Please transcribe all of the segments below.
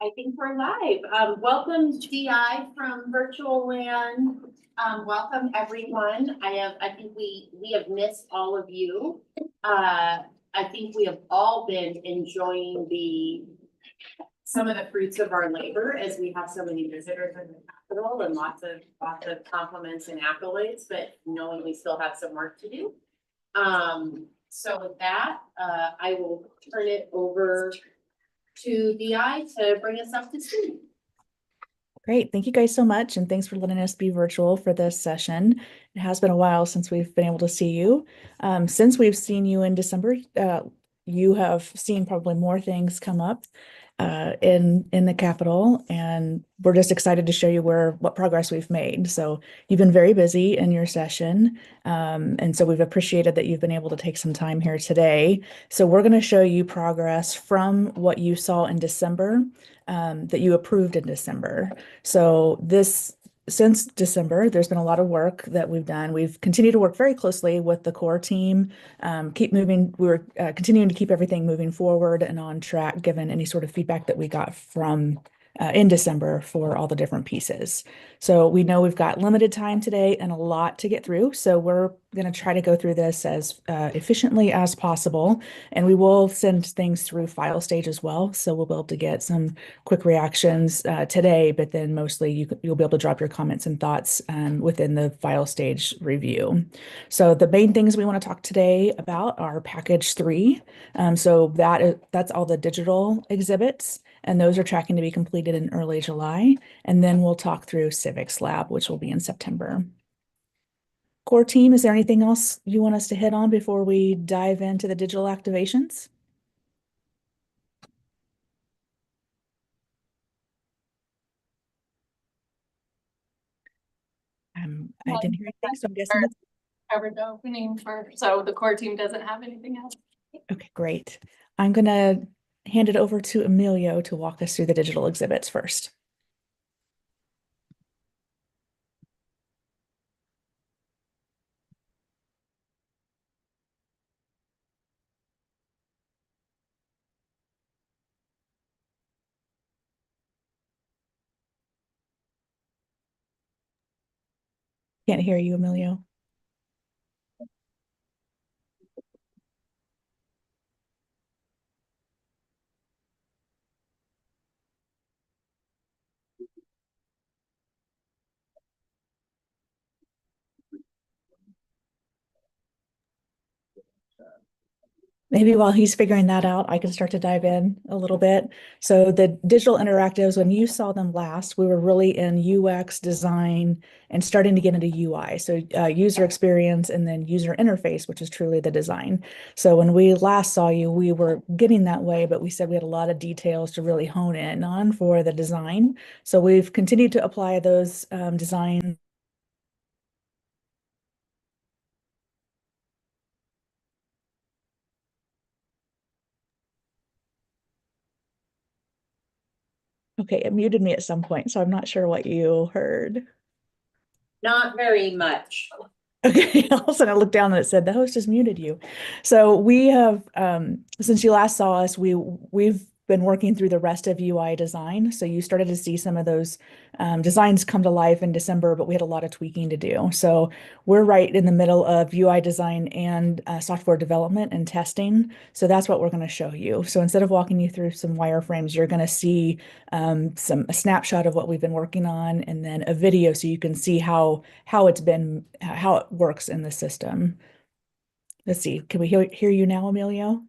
I think we're live. Welcome GI from virtual land. Welcome everyone. I think we have missed all of you. I think we have all been enjoying some of the fruits of our labor as we have so many visitors in the Capitol and lots of compliments and accolades, but knowing we still have some work to do. So with that, I will turn it over to DI to bring us up to speed. Great. Thank you guys so much. And thanks for letting us be virtual for this session. It has been a while since we've been able to see you. Since we've seen you in December, you have seen probably more things come up in the Capitol, and we're just excited to show you what progress we've made. So you've been very busy in your session, and so we've appreciated that you've been able to take some time here today. So we're going to show you progress from what you saw in December, that you approved in December. So since December, there's been a lot of work that we've done. We've continued to work very closely with the core team, we're continuing to keep everything moving forward and on track, given any sort of feedback that we got from in December for all the different pieces. So we know we've got limited time today and a lot to get through. So we're going to try to go through this as efficiently as possible. And we will send things through file stage as well. So we'll be able to get some quick reactions today, but then mostly you'll be able to drop your comments and thoughts within the file stage review. So the main things we want to talk today about are package 3. So that's all the digital exhibits, and those are tracking to be completed in early July. And then we'll talk through Civics Lab, which will be in September. Core team, is there anything else you want us to hit on before we dive into the digital activations? I didn't hear anything, so I'm guessing that's covered the opening so the core team doesn't have anything else. okay, great. I'm going to hand it over to Emilio to walk us through the digital exhibits first. Can't hear you, Emilio. Maybe while he's figuring that out, I can start to dive in a little bit. So the digital interactives, when you saw them last, we were really in UX design and starting to get into UI. So user experience and then user interface, which is truly the design. So when we last saw you, we were getting that way, but we said we had a lot of details to really hone in on for the design. So we've continued to apply those design. Okay, it muted me at some point, so I'm not sure what you heard. Not very much. Okay, all of a sudden I looked down and it said the host has muted you. So we have, since you last saw us, we've been working through the rest of UI design. So you started to see some of those designs come to life in December, but we had a lot of tweaking to do. So we're right in the middle of UI design and software development and testing. So that's what we're going to show you. So instead of walking you through some wireframes, you're going to see a snapshot of what we've been working on, and then a video so you can see how it works in the system. Let's see, can we hear you now, Emilio?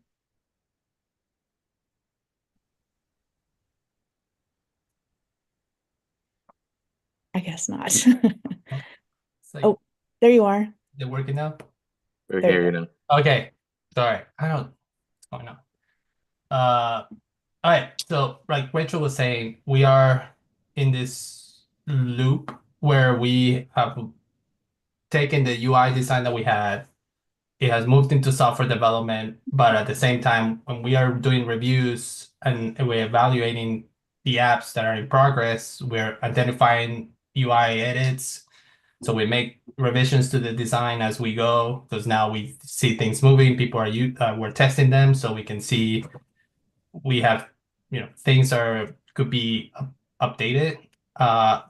I guess not. Oh, there you are. They're working now? We There can you hear go. you now. Okay. Sorry. I don't know what's going on. All right. So like Rachel was saying, we are in this loop where we have taken the UI design that we had. It has moved into software development, but at the same time, when we are doing reviews and we're evaluating the apps that are in progress, we're identifying UI edits. So we make revisions to the design as we go, because now we see things moving. People are we're testing them, so we can see we have things are could be updated.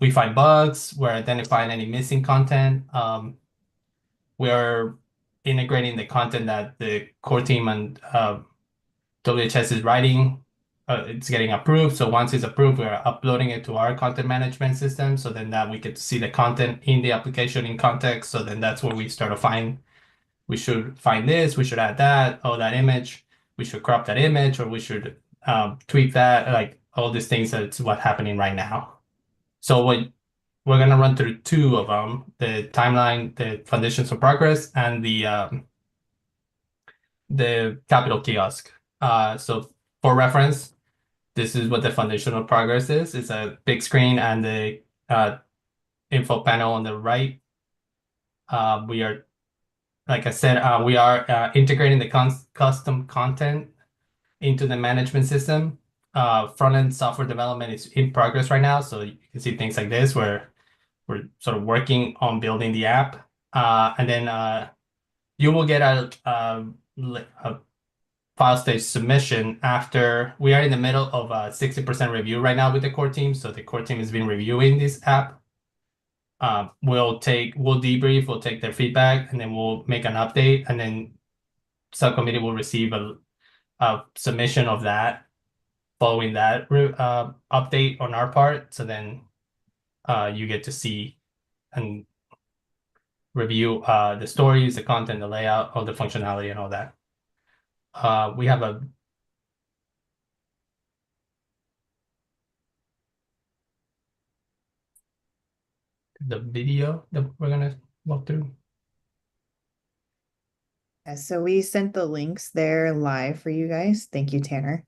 We find bugs, we're identifying any missing content. We're integrating the content that the core team and WHS is writing. It's getting approved. So once it's approved, we're uploading it to our content management system. So then that we get to see the content in the application in context. So then that's where we start to find, we should find this, we should add that, oh, that image, we should crop that image, or we should tweak that, like all these things. That's what's happening right now. So what we're gonna run through two of them: the timeline, the foundations of progress, and the capital kiosk. So for reference, this is what the foundational progress is. It's a big screen and the info panel on the right. We are, like I said, we are integrating the custom content into the management system. Front-end software development is in progress right now. So you can see things like this where we're sort of working on building the app. And then you will get a file stage submission after we are in the middle of a 60% review right now with the core team. So the core team has been reviewing this app. We'll debrief, we'll take their feedback, and then we'll make an update, and then subcommittee will receive a submission of that following that update on our part. So then you get to see and review the stories, the content, the layout, all the functionality, and all that. We have the video that we're gonna walk through. Yeah, so we sent the links there live for you guys. Thank you, Tanner.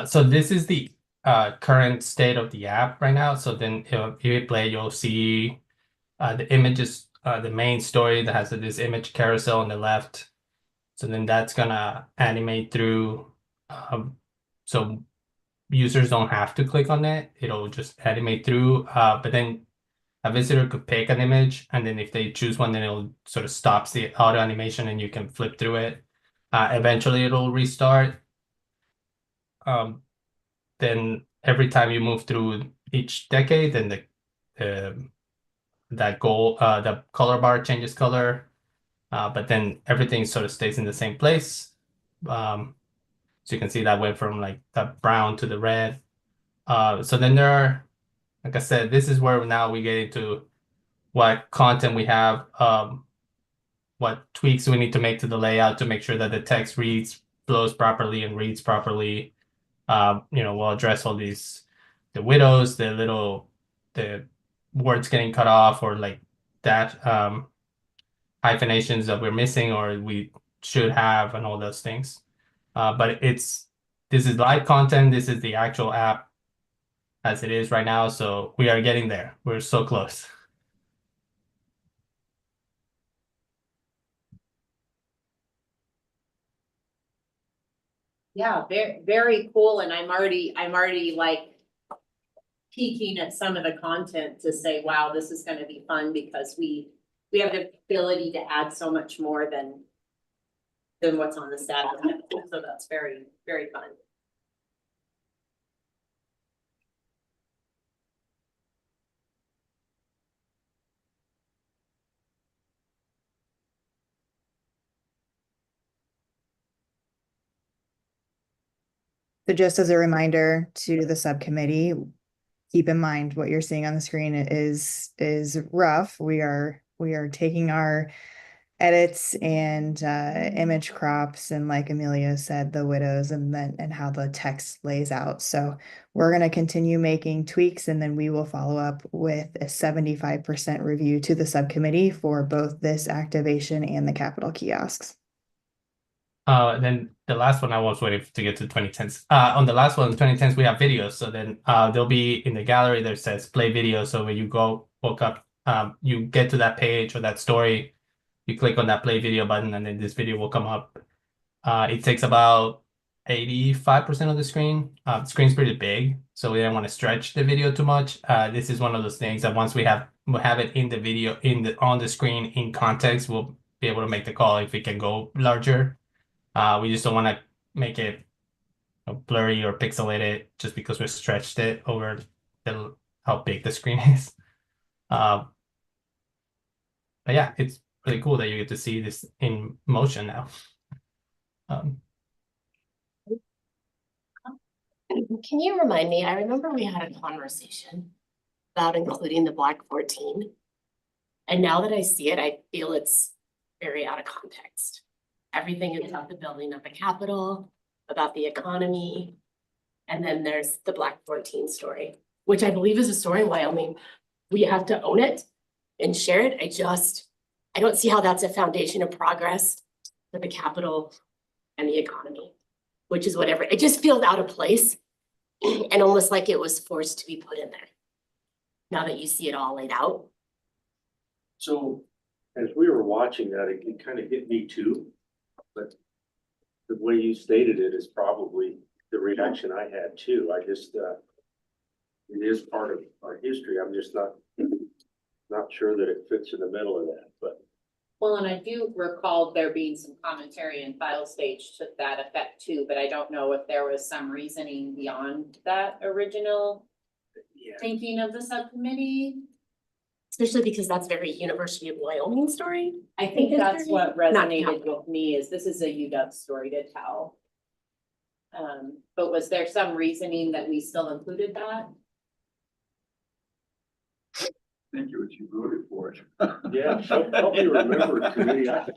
So this is the current state of the app right now. So then if you play, you'll see the images, the main story that has this image carousel on the left. So then that's gonna animate through. So users don't have to click on it. It'll just animate through. But then a visitor could pick an image, and then if they choose one, then it'll sort of stops the auto animation and you can flip through it. Eventually it'll restart. Then every time you move through each decade, then that the color bar changes color, but then everything sort of stays in the same place. So you can see that went from like the brown to the red. So then there are, like I said, this is where now we get into what content we have, what tweaks we need to make to the layout to make sure that the text flows properly and reads properly. We'll address all these, the widows, the words getting cut off, or like that hyphenations that we're missing or we should have, and all those things. But this is live content. This is the actual app as it is right now. So we are getting there. We're so close. Yeah, very, very cool. And I'm already like peeking at some of the content to say, wow, this is gonna be fun, because we have the ability to add so much more than what's on the status. So that's very, very fun. So just as a reminder to the subcommittee, keep in mind what you're seeing on the screen is rough. We are taking our edits and image crops, and like Amelia said, the widows, and how the text lays out. So we're going to continue making tweaks, and then we will follow up with a 75% review to the subcommittee for both this activation and the capital kiosks. And then the last one, I was waiting to get to 2010s. On the last one, 2010s, we have videos. So then they'll be in the gallery that says play video. So when you woke up, you get to that page or that story, you click on that play video button, and then this video will come up. It takes about 85% of the screen. The screen's pretty big, so we didn't want to stretch the video too much. This is one of those things that once we have it in the video on the screen in context, we'll be able to make the call if it can go larger. We just don't want to make it blurry or pixelated just because we stretched it over how big the screen is. But yeah, it's really cool that you get to see this in motion now. Can you remind me? I remember we had a conversation about including the Black 14. And now that I see it, I feel it's very out of context. Everything is about the building of the Capitol, about the economy. And then there's the Black 14 story, which I believe is a story in Wyoming. We have to own it and share it. I don't see how that's a foundation of progress for the Capitol and the economy, which is whatever. It just feels out of place and almost like it was forced to be put in there. Now that you see it all laid out. So as we were watching that, it kind of hit me too. But the way you stated it is probably the reaction I had too. I just, it is part of our history. I'm just not sure that it fits in the middle of that, but. Well, and I do recall there being some commentary in file stage to that effect too, but I don't know if there was some reasoning beyond that original thinking of the subcommittee. Especially because that's very University of Wyoming story. I think that's what Not resonated Capitol. with me is this is a UW story to tell. But was there some reasoning that we still included that? Thank you, what you voted for it. Yeah, help me remember committee. I'm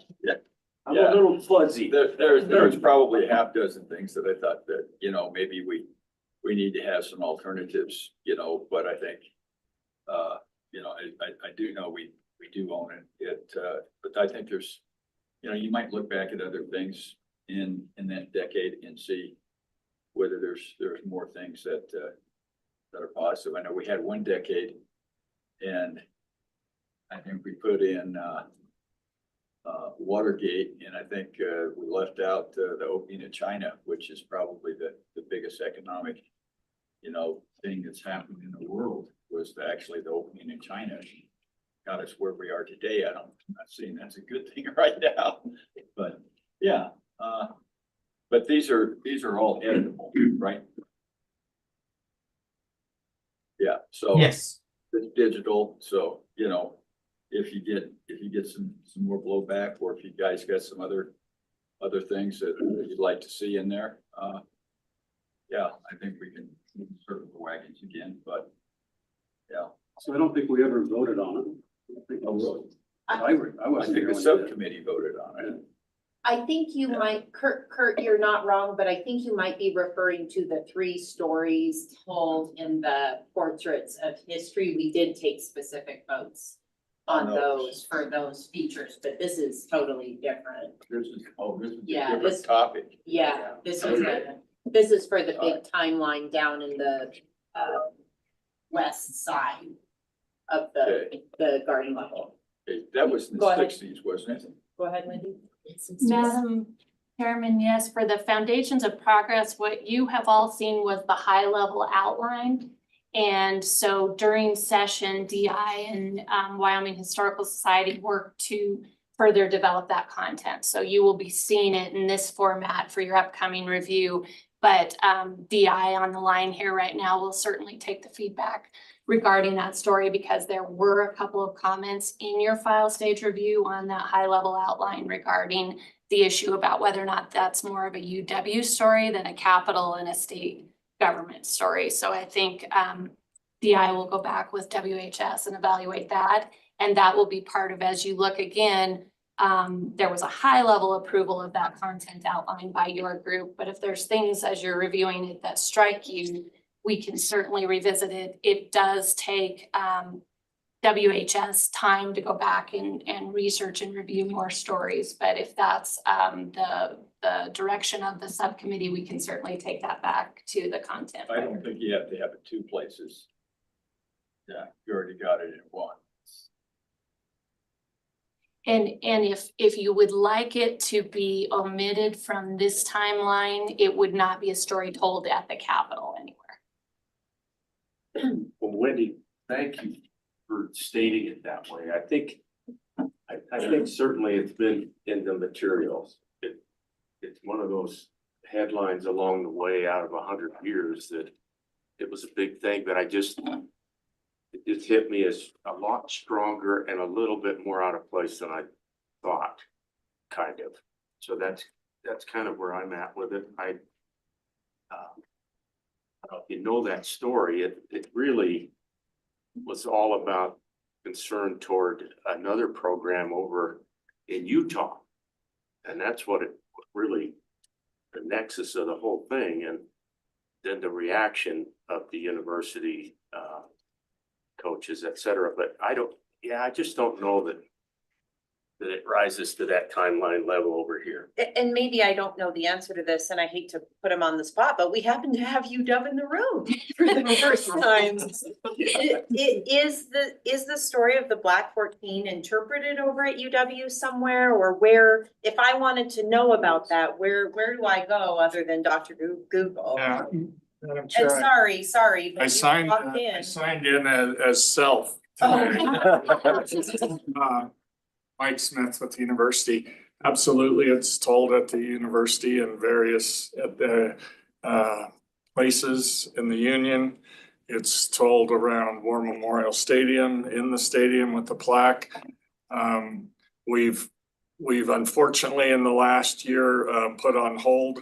a Yeah. little fuzzy. There's probably a half dozen things that I thought that, maybe we need to have some alternatives, but I think, I do know we do own it. But I think there's, you might look back at other things in that decade and see whether there's more things that are positive. I know we had one decade and I think we put in Watergate, and I think we left out the opening of China, which is probably the biggest economic, thing that's happened in the world was actually the opening in China. Got us where we are today. I'm not saying that's a good thing right now, but yeah. But these are all editable, right? Yeah. So Yes. it's digital, so if you get some more blowback, or if you guys got some other things that you'd like to see in there, yeah, I think we can circle the wagons again, but yeah. So I don't think we ever voted on it. I think Oh, really? I I wasn't think here the when you did. subcommittee voted on it. I think you might, Kurt, you're not wrong, but I think you might be referring to the 3 stories told in the portraits of history. We did take specific votes on those for those features, but this is totally different. This is a Yeah, different topic. Yeah, this is for the big timeline down in the west side of the garden level. Okay, that was in Go the ahead. 60s, wasn't it? Go ahead, Wendy. Madam Chairman, yes, for the foundations of progress, what you have all seen was the high level outline. And so during session, DI and Wyoming Historical Society worked to further develop that content. So you will be seeing it in this format for your upcoming review. But DI on the line here right now will certainly take the feedback regarding that story, because there were a couple of comments in your file stage review on that high level outline regarding the issue about whether or not that's more of a UW story than a capital and a state government story. So I think DI will go back with WHS and evaluate that. And that will be part of, as you look again, there was a high level approval of that content outlined by your group. But if there's things as you're reviewing it that strike you, we can certainly revisit it. It does take WHS time to go back and research and review more stories. But if that's the direction of the subcommittee, we can certainly take that back to the content. I don't think you have to have it 2 places. Yeah, you already got it in one. And if you would like it to be omitted from this timeline, it would not be a story told at the Capitol anywhere. Well, Wendy, thank you for stating it that way. I think certainly it's been in the materials. It's one of those headlines along the way out of 100 years that it was a big thing, but it just hit me as a lot stronger and a little bit more out of place than I thought, kind of. So that's kind of where I'm at with it. I don't know if you know that story, it really was all about concern toward another program over in Utah. And that's what it really, the nexus of the whole thing. And then the reaction of the university coaches, et cetera. But I just don't know that it rises to that timeline level over here. And maybe I don't know the answer to this, and I hate to put him on the spot, but we happen to have UW in the room for the first time. Is the story of the Black 14 interpreted over at UW somewhere, or where, if I wanted to know about that, where do I go other than Dr. Google? Yeah, Madam And Chair, sorry. but I you signed, walked I in. signed in as self today. Mike Smith with the university. Absolutely, it's told at the university and various at the places in the union. It's told around War Memorial Stadium, in the stadium with the plaque. We've unfortunately in the last year put on hold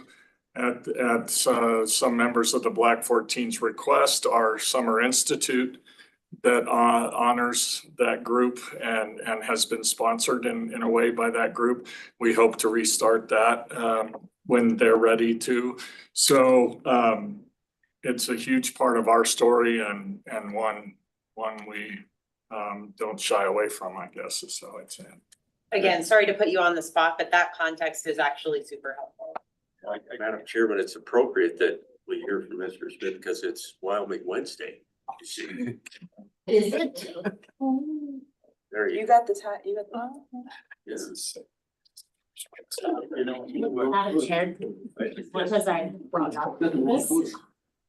at some members of the Black 14's request our summer institute that honors that group and has been sponsored in a way by that group. We hope to restart that when they're ready to. So it's a huge part of our story and one we don't shy away from, I guess is how I'd say it. Again, sorry to put you on the spot, but that context is actually super helpful. Madam Chairman, it's appropriate that we hear from Mr. Smith because it's Wyoming Wednesday. You see, Is it? there you go. got the time, you got Yes. Madam Chair, what was I brought up with this?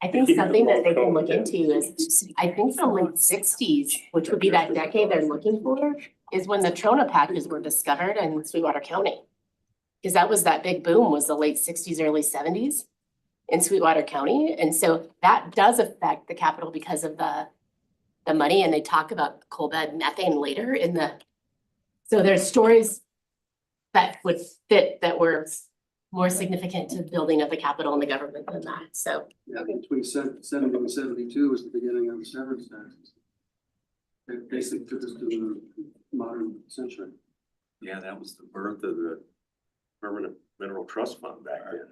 I think something that they can look into is, I think the late 60s, which would be that decade they're looking for, is when the Trona patches were discovered in Sweetwater County. Because that was that big boom, was the late 60s, early 70s in Sweetwater County. And so that does affect the Capitol because of the money, and they talk about coal bed methane later in the, so there's stories that would fit that were more significant to building of the Capitol and the government than that, so. Yeah, between 70 and 72 was the beginning of the severance taxes. It basically took us to the modern century. Yeah, that was the birth of the Permanent Mineral Trust Fund back then,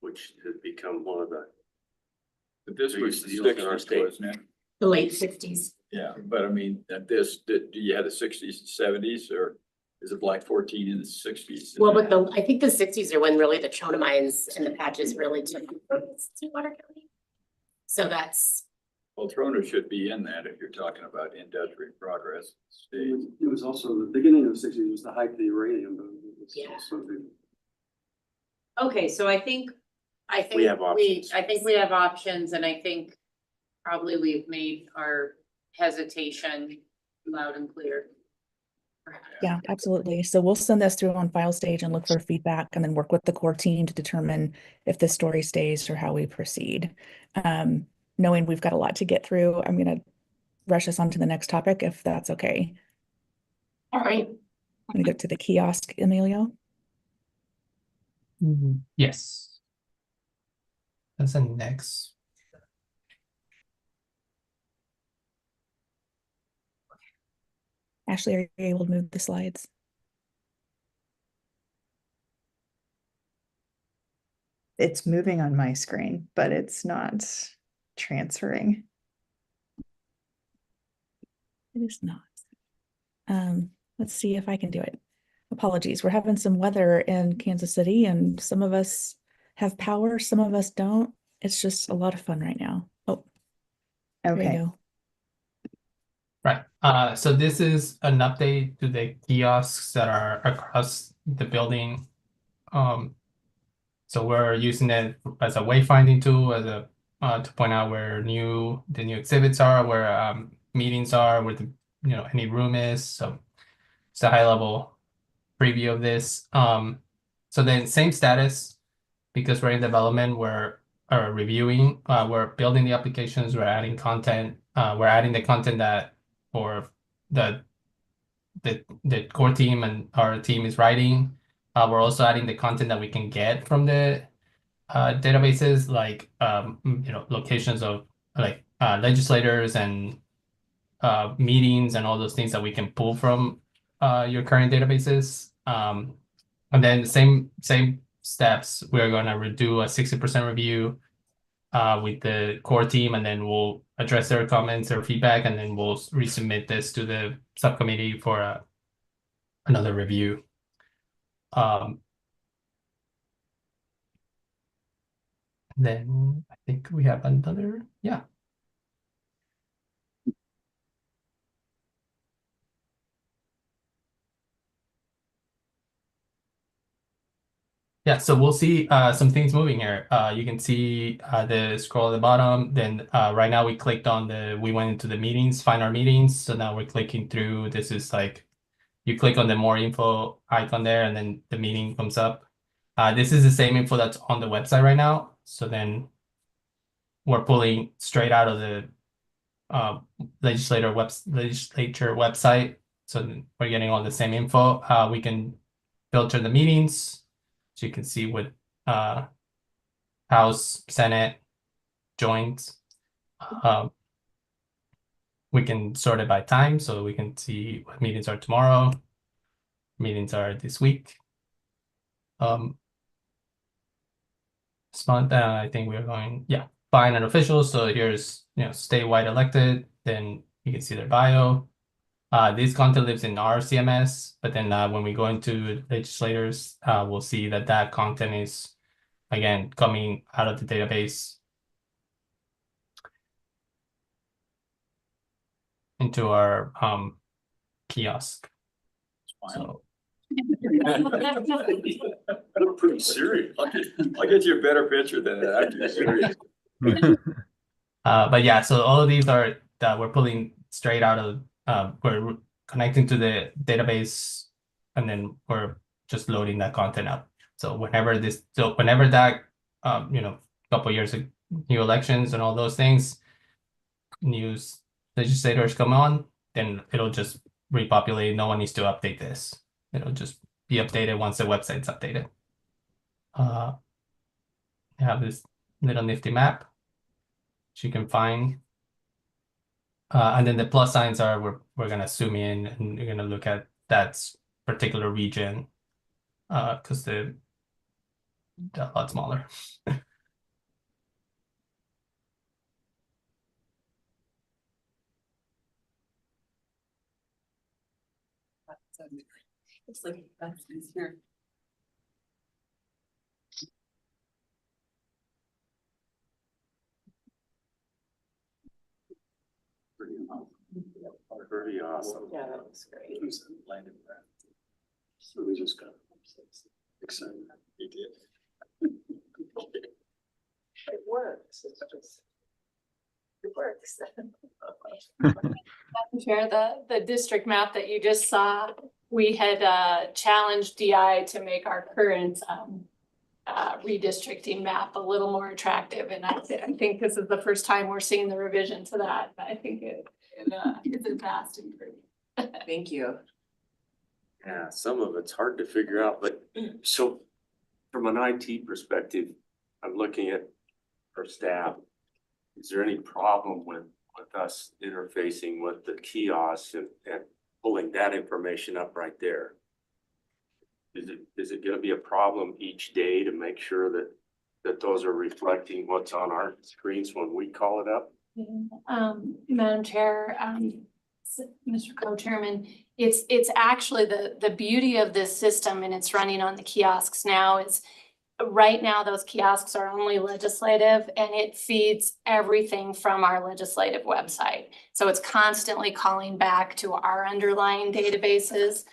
which had become one of the. But this was the Biggest deals in our sixties, state. wasn't it? The late 60s. Yeah, but I mean, do you have the 60s and 70s, or is it Black 14 in the 60s? Well, but I think the 60s are when really the Trona mines and the patches really took Sweetwater County. So that's, Well, Trona should be in that if you're talking about industrial progress. It was also the beginning of the 60s was the height of the uranium. But it was Yeah. also the- Okay, so I think We have options. I think we have options, and I think probably we've made our hesitation loud and clear. Yeah, absolutely. So we'll send this through on file stage and look for feedback and then work with the core team to determine if the story stays or how we proceed. Knowing we've got a lot to get through, I'm going to rush us on to the next topic if that's okay. all right. I'm going to go to the kiosk, Emilio. Yes. That's the next. Ashley, are you able to move the slides? It's moving on my screen, but it's not transferring. It is not. Let's see if I can do it. Apologies. We're having some weather in Kansas City and some of us have power, some of us don't. It's just a lot of fun right now. Oh, there you Okay. go. Right. So this is an update to the kiosks that are across the building. So we're using it as a wayfinding tool, as a to point out where the new exhibits are, where meetings are, where the any room is. So it's a high level preview of this. So then same status, because we're in development, we're reviewing, we're building the applications, we're adding content, we're adding the content that for the core team and our team is writing. We're also adding the content that we can get from the databases, like locations of like legislators and meetings and all those things that we can pull from your current databases. And then the same steps, we're going to redo a 60% review with the core team, and then we'll address their comments or feedback, and then we'll resubmit this to the subcommittee for another review. Then I think we have another, yeah. Yeah, so we'll see some things moving here. You can see the scroll at the bottom. Then right now we clicked on we went into the meetings, find our meetings. So now we're clicking through. This is like, you click on the more info icon there, and then the meeting comes up. This is the same info that's on the website right now. So then we're pulling straight out of the legislature website. So we're getting all the same info. We can filter the meetings. So you can see what House, Senate, joint. We can sort it by time, so we can see what meetings are tomorrow, meetings are this week. This month, I think we're going, yeah, fine and official. So here's statewide elected. Then you can see their bio. This content lives in our CMS, but then when we go into legislators, we'll see that content is, again, coming out of the database into our kiosk. So Look pretty serious. I'll get you a better picture than that. I'm too serious. but yeah, so all of these are that we're pulling straight out of, we're connecting to the database, and then we're just loading that content up. So whenever that, couple years of new elections and all those things, new legislators come on, then it'll just repopulate. No one needs to update this. It'll just be updated once the website's updated. I have this little nifty map which you can find. And then the plus signs are we're gonna zoom in and you're gonna look at that particular region because they're a lot smaller. It's like that's easier. Pretty awesome. Yeah, that looks great. So we just got excited. He did. It works. It's just. It works. Chair, the district map that you just saw, we had challenged DI to make our current redistricting map a little more attractive, and I think this is the first time we're seeing the revision to that. I think it is a vast improvement. Thank you. Yeah, some of it's hard to figure out, but so from an IT perspective, I'm looking at our staff. Is there any problem with us interfacing with the kiosks and pulling that information up right there? Is it gonna be a problem each day to make sure that those are reflecting what's on our screens when we call it up? Madam Chair, Mr. Co-Chairman, it's actually the beauty of this system, and it's running on the kiosks now, is Right now, those kiosks are only legislative and it feeds everything from our legislative website. So it's constantly calling back to our underlying databases.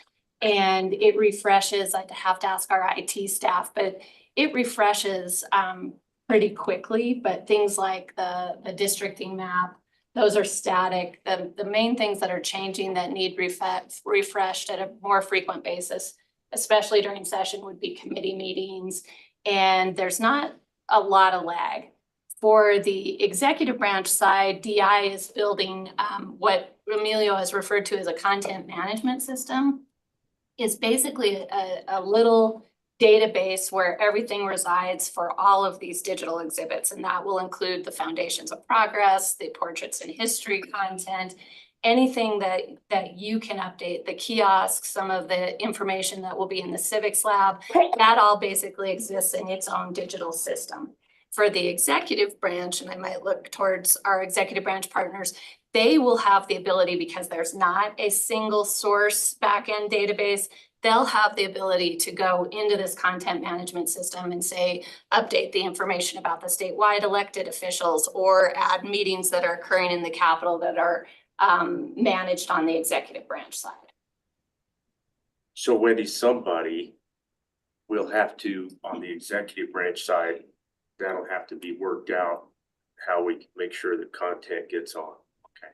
And it refreshes, I'd have to ask our IT staff, but it refreshes pretty quickly. But things like the districting map, those are static. The main things that are changing that need refreshed at a more frequent basis, especially during session, would be committee meetings. And there's not a lot of lag. For the executive branch side, DI is building what Emilio has referred to as a content management system. Is basically a little database where everything resides for all of these digital exhibits. And that will include the Foundations of Progress, the Portraits in History content, anything that you can update, the kiosks, some of the information that will be in the civics lab, that all basically exists in its own digital system. For the executive branch, and I might look towards our executive branch partners, they will have the ability, because there's not a single source backend database, they'll have the ability to go into this content management system and say, update the information about the statewide elected officials or add meetings that are occurring in the Capitol that are managed on the executive branch side. So Wendy, somebody will have to, on the executive branch side, that'll have to be worked out, how we can make sure that content gets on. Okay.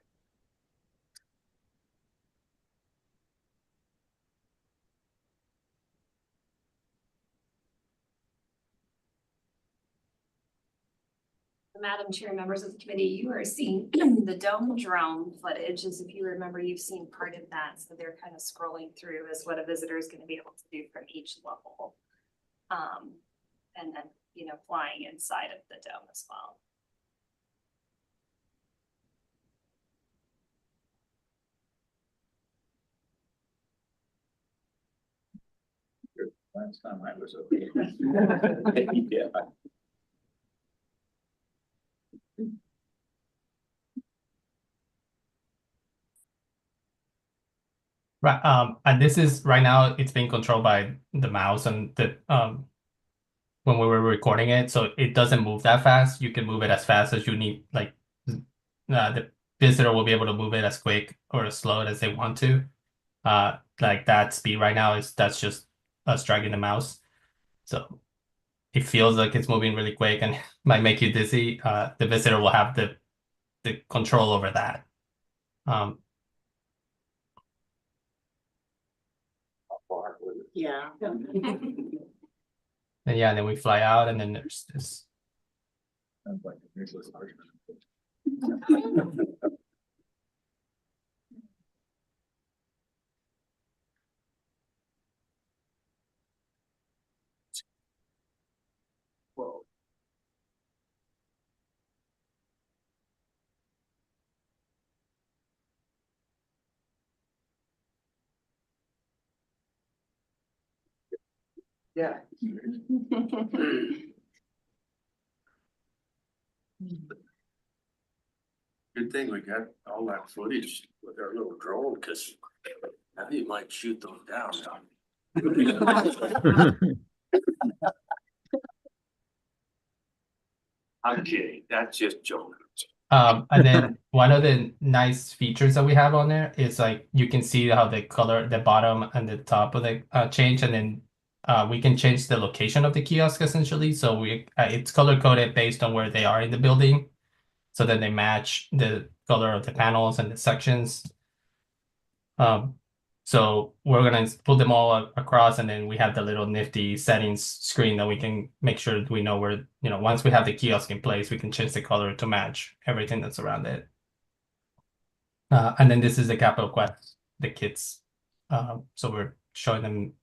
Madam Chair, members of the committee, you are seeing the dome drone footage, as if you remember, you've seen part of that. So they're kind of scrolling through as what a visitor is going to be able to do from each level. And then, you know, flying inside of the dome as well. Last time I was over. Yeah. Right, and this is right now it's being controlled by the mouse and the when we were recording it, so it doesn't move that fast. You can move it as fast as you need, like the visitor will be able to move it as quick or as slow as they want to. Like that speed right now that's just us dragging the mouse. So it feels like it's moving really quick and might make you dizzy. The visitor will have the control over that. Yeah. And yeah, and then we fly out, and then there's this. Sounds like a useless argument. Whoa. Yeah. Good thing we got all that footage with our little drone, because now you might shoot those down now. Okay, that's just joking. And then one of the nice features that we have on there is like you can see how the color, the bottom and the top of the change, and then we can change the location of the kiosk essentially. So it's color coded based on where they are in the building, so that they match the color of the panels and the sections. So we're gonna put them all across, and then we have the little nifty settings screen that we can make sure that we know where, you know, once we have the kiosk in place, we can change the color to match everything that's around it. And then this is the Capital Quest, the kits. So we're showing them,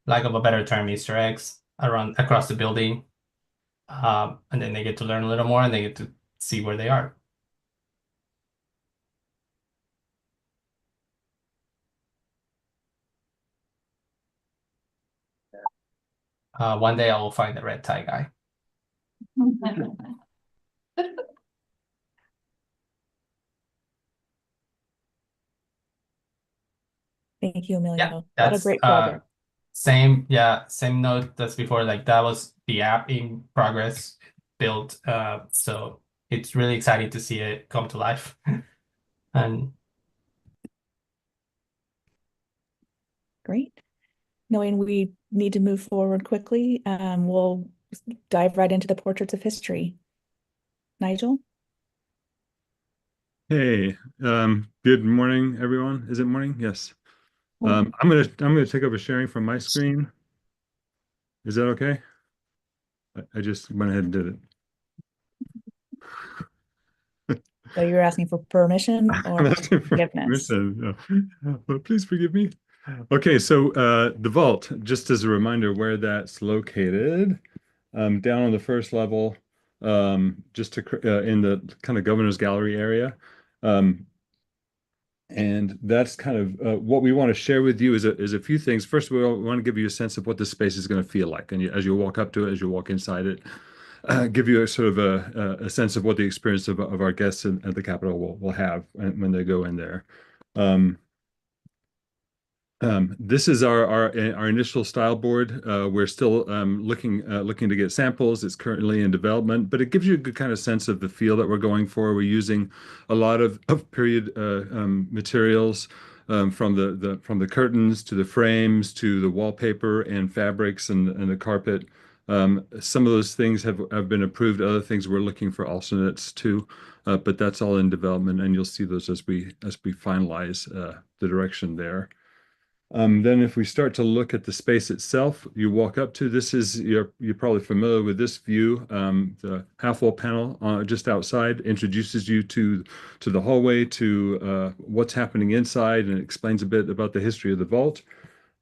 lack of a better term, Easter eggs across the building. And then they get to learn a little more and they get to see where they are. One day I will find the red tie guy. Thank you, Emilio. Yeah, What a that's great project. Same, yeah, same note as before, like that was the app in progress built, so it's really exciting to see it come to life. And Great. Knowing we need to move forward quickly, we'll dive right into the portraits of history. Nigel? Hey, good morning, everyone. Is it morning? Yes. I'm gonna take over sharing from my screen. Is that okay? I just went ahead and did it. So you're asking for permission or I'm asking for forgiveness? permission. Well, please forgive me. Okay, so the vault, just as a reminder where that's located, down on the first level, just to in the kind of governor's gallery area. And that's kind of what we want to share with you is a few things. First, we want to give you a sense of what the space is going to feel like, and as you walk up to it, as you walk inside it, give you a sort of a sense of what the experience of our guests at the Capitol will have when they go in there. This is our initial style board. We're still looking to get samples. It's currently in development, but it gives you a good kind of sense of the feel that we're going for. We're using a lot of period materials from the curtains to the frames to the wallpaper and fabrics and the carpet. Some of those things have been approved. Other things we're looking for alternates too, but that's all in development, and you'll see those as we finalize the direction there. Then if we start to look at the space itself, you walk up to this is you're probably familiar with this view. The half wall panel just outside introduces you to the hallway, to what's happening inside, and explains a bit about the history of the vault.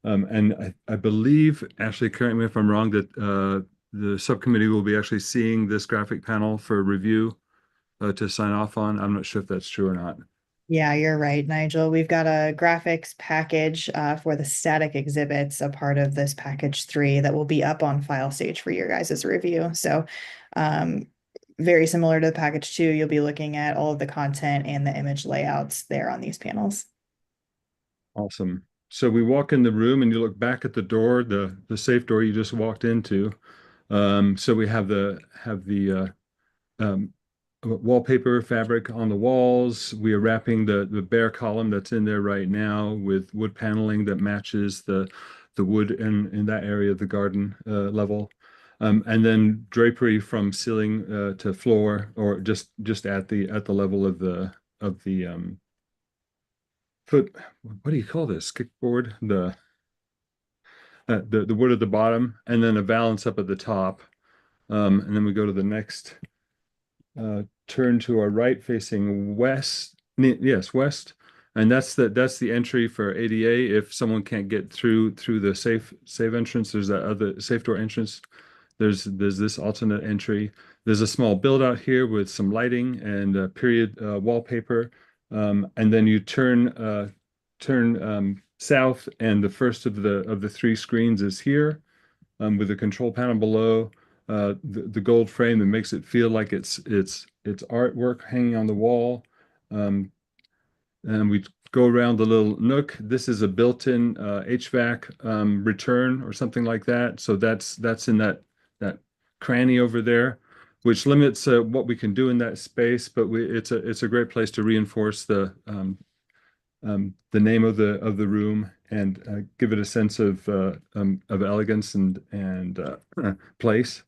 And I believe, Ashley, correct me if I'm wrong, that the subcommittee will be actually seeing this graphic panel for review to sign off on. I'm not sure if that's true or not. Yeah, you're right, Nigel. We've got a graphics package for the static exhibits, a part of this package 3 that will be up on file stage for your guys' review. So very similar to the package 2, you'll be looking at all of the content and the image layouts there on these panels. Awesome. So we walk in the room and you look back at the door, the safe door you just walked into. So we have the wallpaper fabric on the walls. We are wrapping the bare column that's in there right now with wood paneling that matches the wood in that area of the garden level. And then drapery from ceiling to floor, or just at the level of the foot. What do you call this? Kickboard? The wood at the bottom, and then a valance up at the top. And then we go to the next turn to our right facing west. Yes, west. And that's the entry for ADA. If someone can't get through the safe entrance, there's that other safe door entrance. There's this alternate entry. There's a small build out here with some lighting and period wallpaper. And then you turn south, and the first of the 3 screens is here, with the control panel below, the gold frame that makes it feel like it's artwork hanging on the wall. And we go around the little nook. This is a built-in HVAC return or something like that. So that's in that cranny over there, which limits what we can do in that space. But it's a great place to reinforce the name of the room and give it a sense of elegance and place.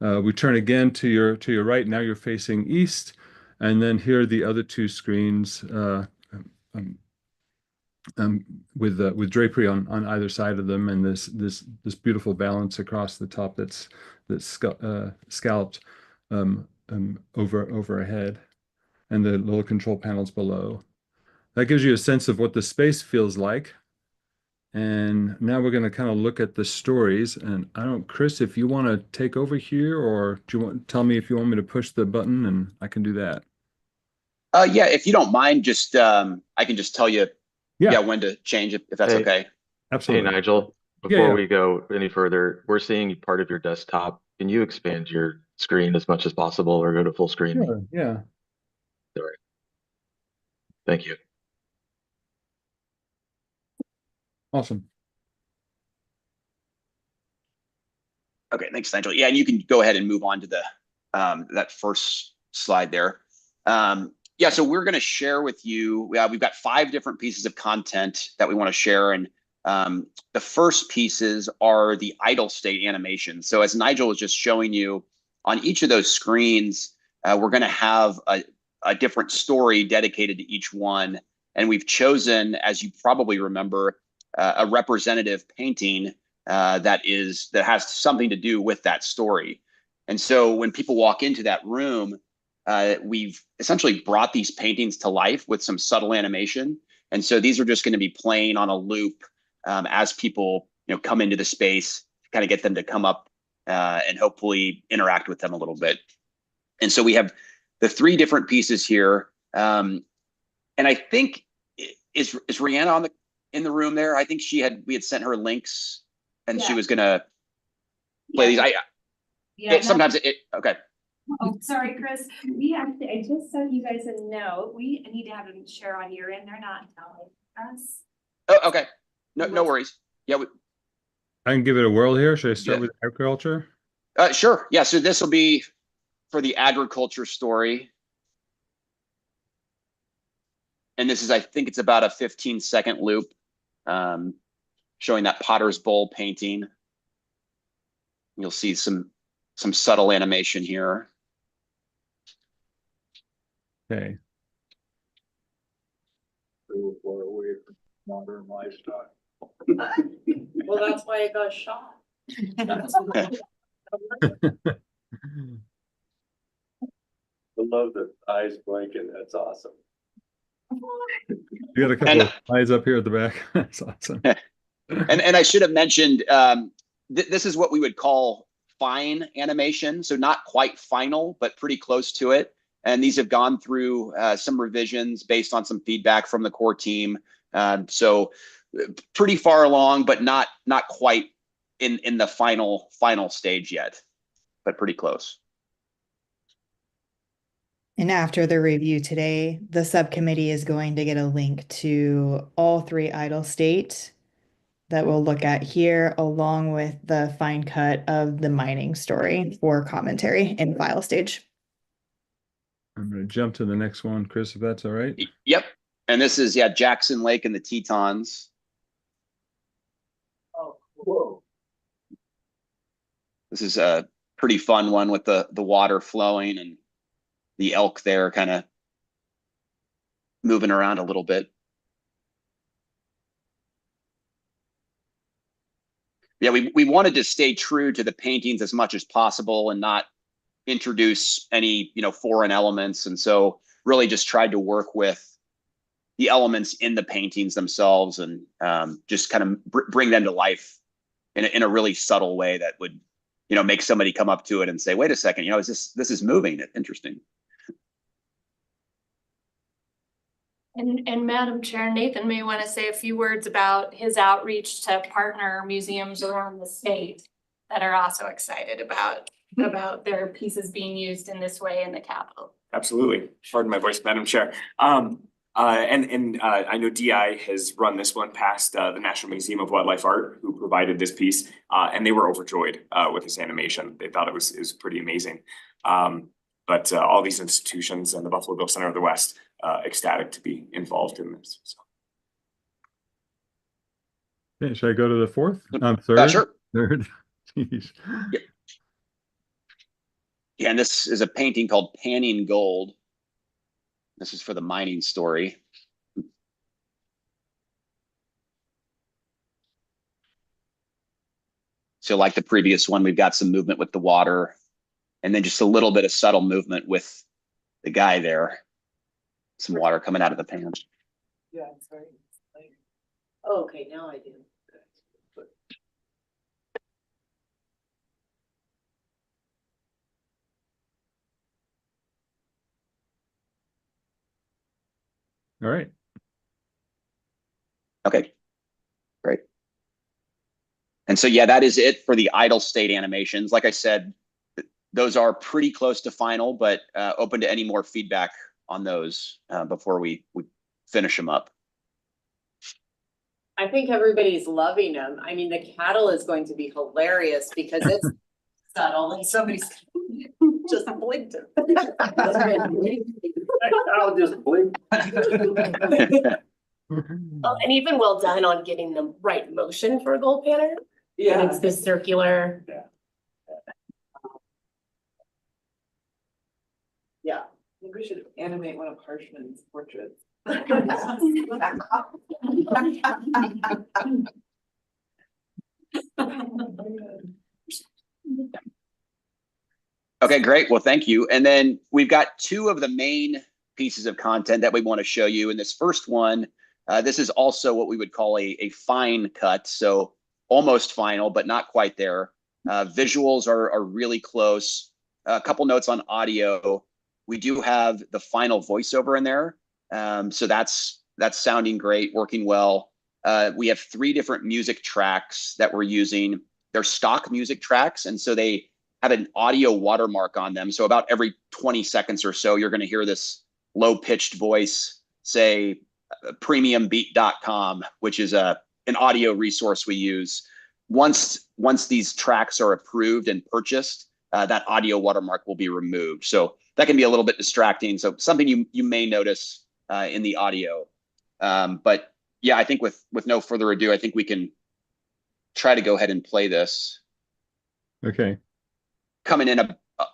We turn again to your right. Now you're facing east, and then here are the other 2 screens with drapery on either side of them, and this beautiful balance across the top that's scalloped overhead, and the little control panels below. That gives you a sense of what the space feels like. And now we're going to kind of look at the stories. And I don't, Chris, if you want to take over here, or do you want to tell me if you want me to push the button, and I can do that. Yeah, if you don't mind, just I can just tell you when to change it, if that's okay. Absolutely. Hey, Nigel, before we go any further, we're seeing part of your desktop. Can you expand your screen as much as possible or go to full screen? Sure, yeah. All right. Thank you. Awesome. Okay, thanks, Nigel. Yeah, and you can go ahead and move on to the that first slide there. Yeah, so we're going to share with you. We've got 5 different pieces of content that we want to share, and the first pieces are the idle state animation. So as Nigel was just showing you, on each of those screens, we're going to have a different story dedicated to each one, and we've chosen, as you probably remember, a representative painting that has something to do with that story. And so when people walk into that room, we've essentially brought these paintings to life with some subtle animation. And so these are just going to be playing on a loop as people come into the space, kind of get them to come up and hopefully interact with them a little bit. And so we have the 3 different pieces here. And I think, is Rihanna in the room there? I think we had sent her links and she was gonna play these. Sometimes okay. Oh, sorry, Chris. I just sent you guys a note. We need to have them share on your end. They're not telling us. Oh, okay. No worries. Yeah. I can give it a whirl here. Should I start with agriculture? Sure. Yeah. So this will be for the agriculture story. And this is, I think it's about a 15-second loop showing that Potter's Bowl painting. You'll see some subtle animation here. Okay. So far away from modern livestock. Well, that's why it got shot. I love the eyes blinking. That's awesome. You got a couple of eyes up here at the back. That's awesome. And I should have mentioned, this is what we would call fine animation. So not quite final, but pretty close to it. And these have gone through some revisions based on some feedback from the core team. So pretty far along, but not quite in the final stage yet, but pretty close. And after the review today, the subcommittee is going to get a link to all 3 idle state that we'll look at here, along with the fine cut of the mining story for commentary in file stage. I'm going to jump to the next one, Chris, if that's all right. Yep. And this is, Jackson Lake and the Tetons. Oh, whoa. This is a pretty fun one with the water flowing and the elk there kind of moving around a little bit. Yeah, we wanted to stay true to the paintings as much as possible and not introduce any foreign elements, and so really just tried to work with the elements in the paintings themselves and just kind of bring them to life in a really subtle way that would make somebody come up to it and say, wait a second, this is moving. Interesting. And Madam Chair, Nathan may want to say a few words about his outreach to partner museums around the state that are also excited about their pieces being used in this way in the Capitol. Absolutely. Pardon my voice, Madam Chair. I know DI has run this one past the National Museum of Wildlife Art, who provided this piece, and they were overjoyed with this animation. They thought it was pretty amazing. But all these institutions and the Buffalo Bill Center of the West ecstatic to be involved in this. So. Okay, should I go to the fourth? Third. Sure. Third. Jeez. Yep. Yeah, and this is a painting called Panning Gold. This is for the mining story. So like the previous one, we've got some movement with the water and then just a little bit of subtle movement with the guy there. Some water coming out of the pan. Yeah, sorry. Oh, okay, now I do. All right. Okay, great. And so, yeah, that is it for the idle state animations. Like I said, those are pretty close to final, but open to any more feedback on those before we finish them up. I think everybody's loving them. I mean, the cattle is going to be hilarious because subtle and somebody just blinked it. I'll just blink. Oh, and even well done on getting the right motion for a gold pattern. Yeah. It's this circular. Yeah. I think we should animate one of Harshman's portraits. Okay, great. Well, thank you. And then we've got two of the main pieces of content that we want to show you. In this first one, this is also what we would call a fine cut. So almost final, but not quite there. Visuals are really close. A couple notes on audio. We do have the final voiceover in there. So that's sounding great, working well. We have 3 different music tracks that we're using. They're stock music tracks, and so they have an audio watermark on them. So about every 20 seconds or so, you're going to hear this low-pitched voice say premiumbeat.com, which is an audio resource we use. Once these tracks are approved and purchased, that audio watermark will be removed. So that can be a little bit distracting. So something you may notice in the audio. But yeah, I think with no further ado, I think we can try to go ahead and play this. Okay. Coming in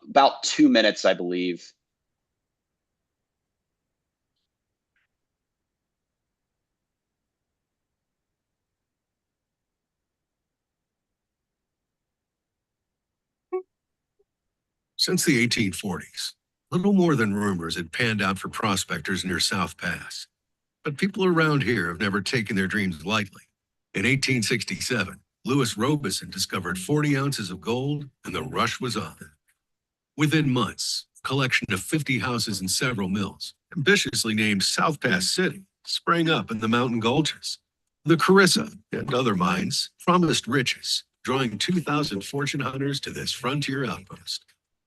about 2 minutes, I believe. Since the 1840s, little more than rumors had panned out for prospectors near South Pass. But people around here have never taken their dreams lightly. In 1867, Louis Robeson discovered 40 ounces of gold, and the rush was on. Within months, a collection of 50 houses and several mills, ambitiously named South Pass City, sprang up in the mountain gulches. The Carissa and other mines promised riches, drawing 2,000 fortune hunters to this frontier outpost.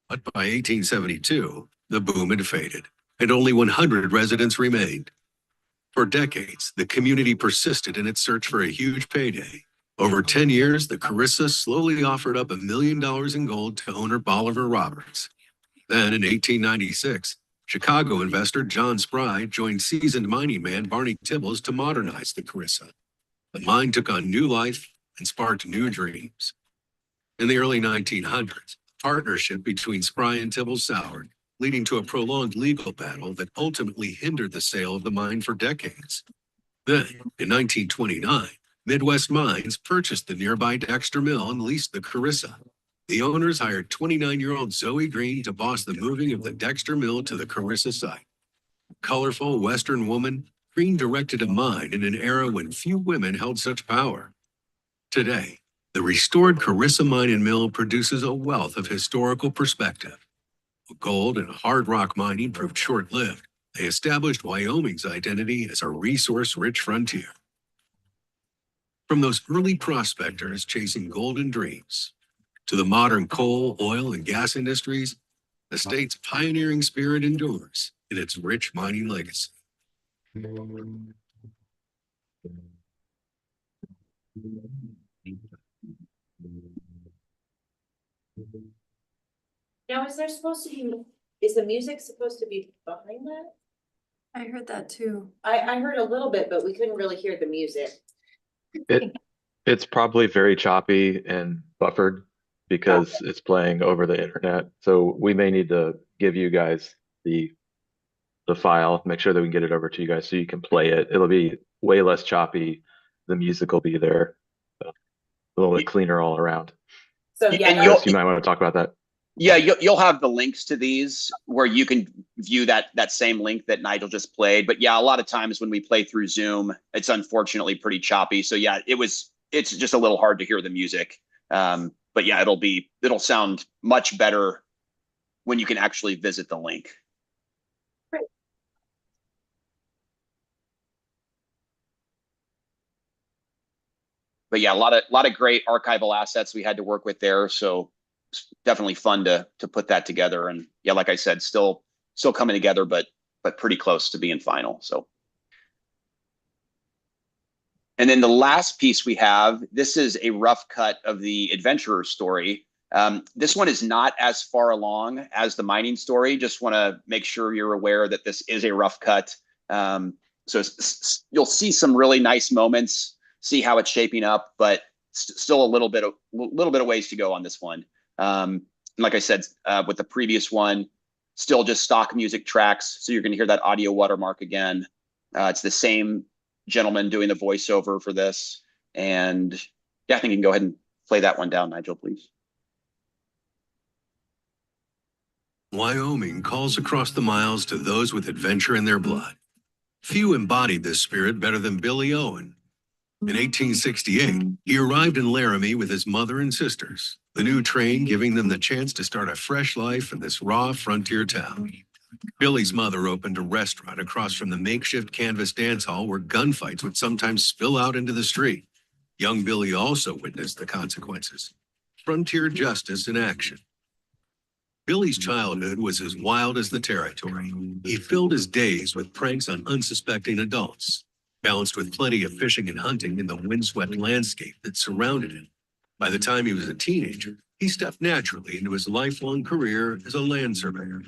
But by 1872, the boom had faded, and only 100 residents remained. For decades, the community persisted in its search for a huge payday. Over 10 years, the Carissa slowly offered up $1 million in gold to owner Bolivar Roberts. Then in 1896, Chicago investor John Spry joined seasoned mining man Barney Tibbles to modernize the Carissa. The mine took on new life and sparked new dreams. In the early 1900s, a partnership between Spry and Tibbles soured, leading to a prolonged legal battle that ultimately hindered the sale of the mine for decades. Then, in 1929, Midwest Mines purchased the nearby Dexter Mill and leased the Carissa. The owners hired 29-year-old Zoe Green to boss the moving of the Dexter Mill to the Carissa site. Colorful Western woman, Green directed a mine in an era when few women held such power. Today, the restored Carissa Mine and Mill produces a wealth of historical perspective. Gold and hard rock mining proved short-lived. They established Wyoming's identity as a resource-rich frontier. From those early prospectors chasing golden dreams to the modern coal, oil, and gas industries, the state's pioneering spirit endures in its rich mining legacy. Now, is the music supposed to be behind that? I heard that too. I heard a little bit, but we couldn't really hear the music. It's probably very choppy and buffered because it's playing over the internet. So we may need to give you guys the file, make sure that we can get it over to you guys so you can play it. It'll be way less choppy. The music will be there, a little bit cleaner all around. So yeah, And Chris, you might want to talk about that. Yeah, you'll have the links to these where you can view that same link that Nigel just played. But yeah, a lot of times when we play through Zoom, it's unfortunately pretty choppy. So yeah, it's just a little hard to hear the music. But yeah, it'll sound much better when you can actually visit the link. Great. But yeah, a lot of great archival assets we had to work with there. So it's definitely fun to put that together. And yeah, like I said, still coming together, but pretty close to being final. So. And then the last piece we have, this is a rough cut of the adventurer story. This one is not as far along as the mining story. Just want to make sure you're aware that this is a rough cut. So you'll see some really nice moments, see how it's shaping up, but still a little bit of ways to go on this one. Like I said, with the previous one, still just stock music tracks. So you're going to hear that audio watermark again. It's the same gentleman doing the voiceover for this. And yeah, I think you can go ahead and play that one down, Nigel, please. Wyoming calls across the miles to those with adventure in their blood. Few embodied this spirit better than Billy Owen. In 1868, he arrived in Laramie with his mother and sisters, the new train giving them the chance to start a fresh life in this raw frontier town. Billy's mother opened a restaurant across from the makeshift canvas dance hall where gunfights would sometimes spill out into the street. Young Billy also witnessed the consequences. Frontier justice in action. Billy's childhood was as wild as the territory. He filled his days with pranks on unsuspecting adults, balanced with plenty of fishing and hunting in the windswept landscape that surrounded him. By the time he was a teenager, he stepped naturally into his lifelong career as a land surveyor.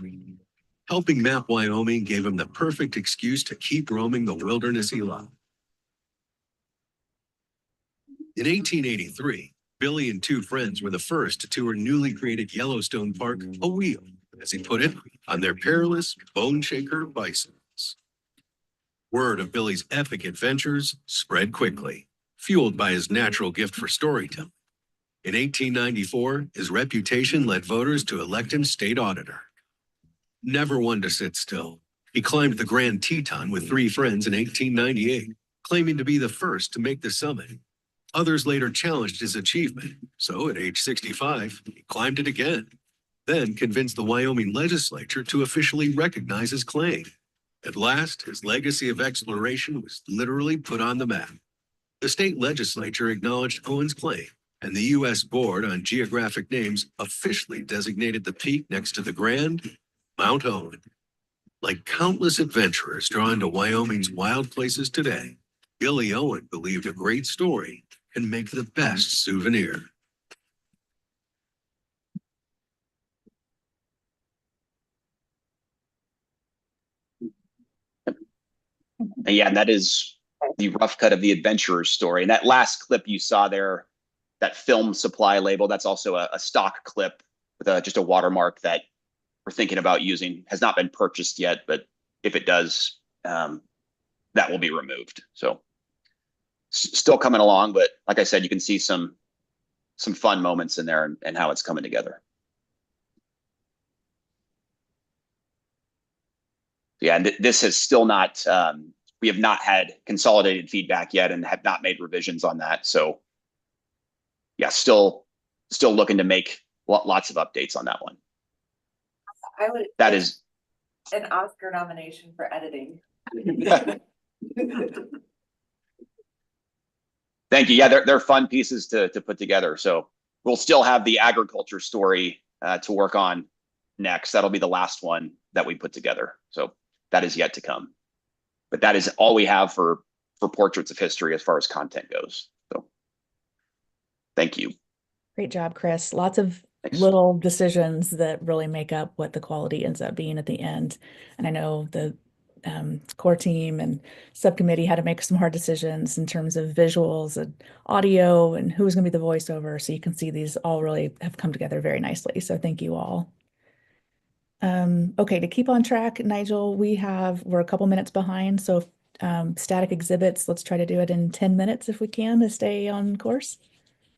Helping map Wyoming gave him the perfect excuse to keep roaming the wilderness he loved. In 1883, Billy and two friends were the first to tour newly created Yellowstone Park a wheel, as he put it, on their perilous bone shaker bicycles. Word of Billy's epic adventures spread quickly, fueled by his natural gift for storytelling. In 1894, his reputation led voters to elect him state auditor. Never one to sit still, he climbed the Grand Teton with three friends in 1898, claiming to be the first to make the summit. Others later challenged his achievement, so at age 65, he climbed it again, then convinced the Wyoming legislature to officially recognize his claim. At last, his legacy of exploration was literally put on the map. The state legislature acknowledged Owen's claim, and the U.S. Board on Geographic Names officially designated the peak next to the Grand Mount Owen. Like countless adventurers drawn to Wyoming's wild places today, Billy Owen believed a great story can make the best souvenir. And yeah, that is the rough cut of the adventurer's story. And that last clip you saw there, that film supply label, that's also a stock clip with just a watermark that we're thinking about using. Has not been purchased yet, but if it does, that will be removed. So still coming along, but like I said, you can see some fun moments in there and how it's coming together. Yeah, and this has still not, we have not had consolidated feedback yet and have not made revisions on that. So yeah, still looking to make lots of updates on that one. That is an Oscar nomination for editing. Thank you. Yeah, they're fun pieces to put together. So we'll still have the agriculture story to work on next. That'll be the last one that we put together. So that is yet to come. But that is all we have for portraits of history as far as content goes. So thank you. Great job, Chris. Lots of little decisions that really make up what the quality ends up being at the end. And I know the core team and subcommittee had to make some hard decisions in terms of visuals and audio and who's going to be the voiceover. So you can see these all really have come together very nicely. So thank you all. Okay, to keep on track, Nigel, we're a couple minutes behind. So static exhibits, let's try to do it in 10 minutes if we can to stay on course.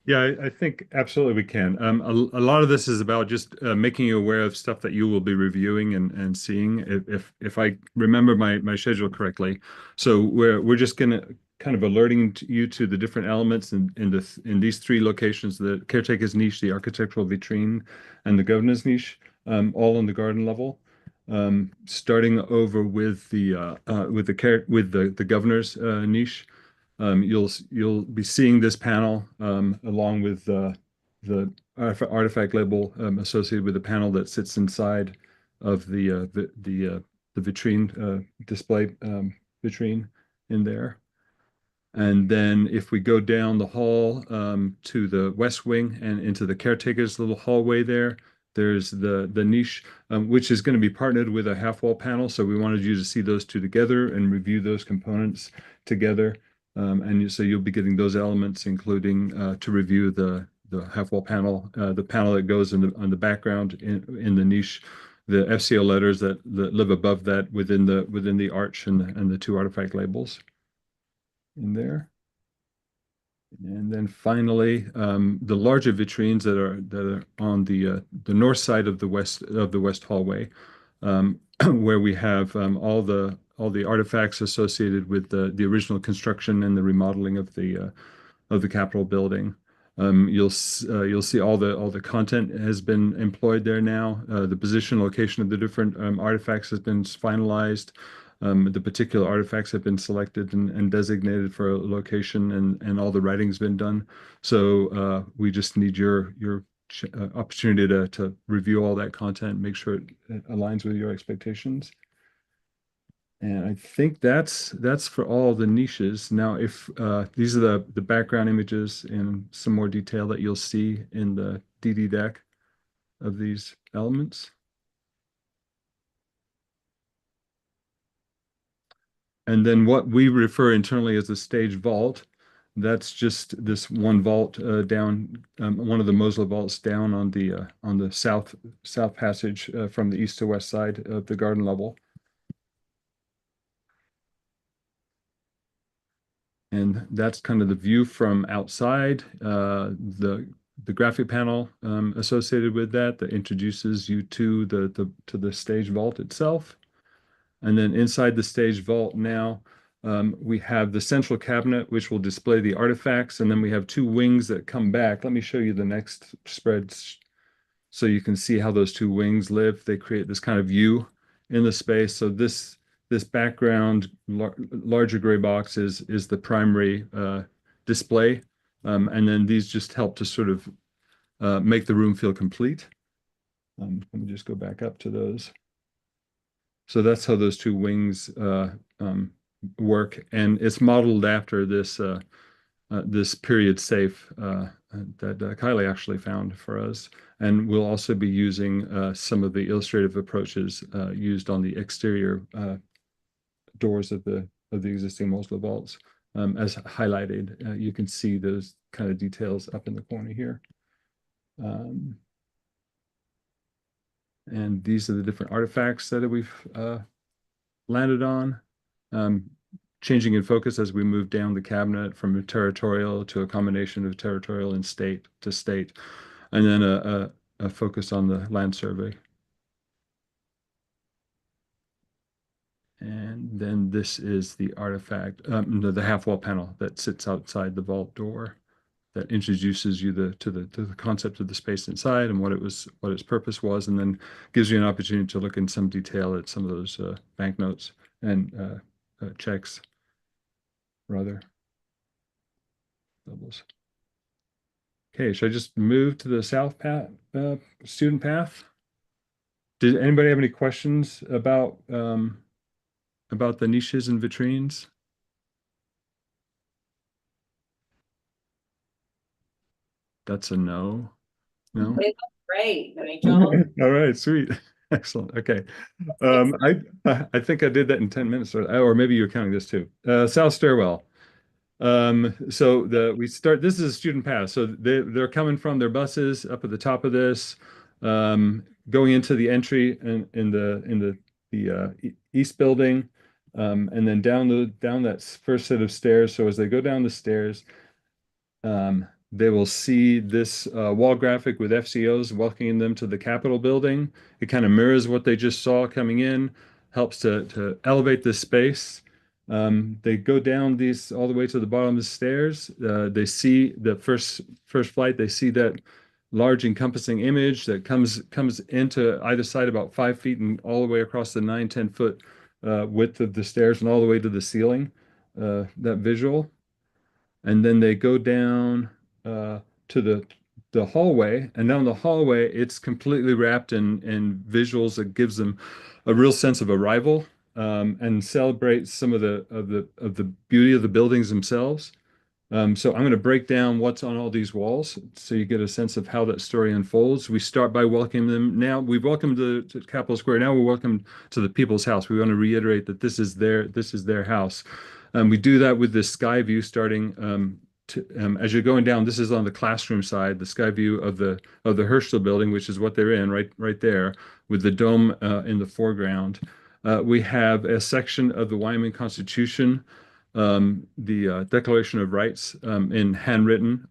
Yeah, I think absolutely we can. A lot of this is about just making you aware of stuff that you will be reviewing and seeing, if I remember my schedule correctly. So we're just going to kind of alerting you to the different elements in these three locations: the caretaker's niche, the architectural vitrine, and the governor's niche, all on the garden level. Starting over with the governor's niche. You'll be seeing this panel along with the artifact label associated with the panel that sits inside of the vitrine display vitrine in there. And then if we go down the hall to the west wing and into the caretaker's little hallway there, there's the niche, which is going to be partnered with a half wall panel. So we wanted you to see those two together and review those components together. So you'll be getting those elements, including to review the half wall panel, the panel that goes on the background in the niche, the FCO letters that live above that within the arch and the two artifact labels in there. And then finally, the larger vitrines that are on the north side of the west hallway, where we have all the artifacts associated with the original construction and the remodeling of the Capitol building. You'll see all the content has been employed there now. The position, location of the different artifacts has been finalized. The particular artifacts have been selected and designated for a location, and all the writing's been done. So we just need your opportunity to review all that content, make sure it aligns with your expectations. And I think that's for all the niches. Now, if these are the background images in some more detail that you'll see in the DD deck of these elements. And then what we refer internally as the stage vault, that's just this one vault down, one of the Mosler vaults down on the south passage from the east to west side of the garden level. And that's kind of the view from outside. The graphic panel associated with that introduces you to the stage vault itself. And then inside the stage vault now, we have the central cabinet, which will display the artifacts. And then we have two wings that come back. Let me show you the next spreads so you can see how those two wings live. They create this kind of view in the space. So this background larger gray box is the primary display. And then these just help to sort of make the room feel complete. Let me just go back up to those. So that's how those two wings work, and it's modeled after this period safe that Kylie actually found for us, and we'll also be using some of the illustrative approaches used on the exterior doors of the existing Mosler vaults, as highlighted. You can see those kind of details up in the corner here. And these are the different artifacts that we've landed on, changing in focus as we move down the cabinet from a territorial to a combination of territorial and state to state, and then a focus on the land survey. And then this is the artifact, the half wall panel that sits outside the vault door, that introduces you to the concept of the space inside and what its purpose was, and then gives you an opportunity to look in some detail at some of those banknotes and checks, rather. Doubles. Okay, should I just move to the south path, student path? Did anybody have any questions about the niches and vitrines? That's a no. No. Great, Rachel. All right, sweet, excellent. Okay, I think I did that in 10 minutes, or maybe you're counting this too. South stairwell. So we start. This is a student path. So they're coming from their buses up at the top of this, going into the entry in the east building, and then down that first set of stairs. So as they go down the stairs, they will see this wall graphic with FCOs welcoming them to the Capitol building. It kind of mirrors what they just saw coming in, helps to elevate this space. They go down these all the way to the bottom of the stairs. They see the first flight. They see that large encompassing image that comes into either side about 5 feet and all the way across the 9-10 foot width of the stairs and all the way to the ceiling. That visual, and then they go down to the hallway, and down the hallway, it's completely wrapped in visuals that gives them a real sense of arrival. and celebrate some of the beauty of the buildings themselves. So I'm going to break down what's on all these walls so you get a sense of how that story unfolds. We start by welcoming them. Now we've welcomed to Capitol Square. Now we're welcome to the people's house. We want to reiterate that this is their house. We do that with this sky view starting as you're going down. This is on the classroom side, the sky view of the Herschel building, which is what they're in right there, with the dome in the foreground. We have a section of the Wyoming Constitution, the Declaration of Rights in handwritten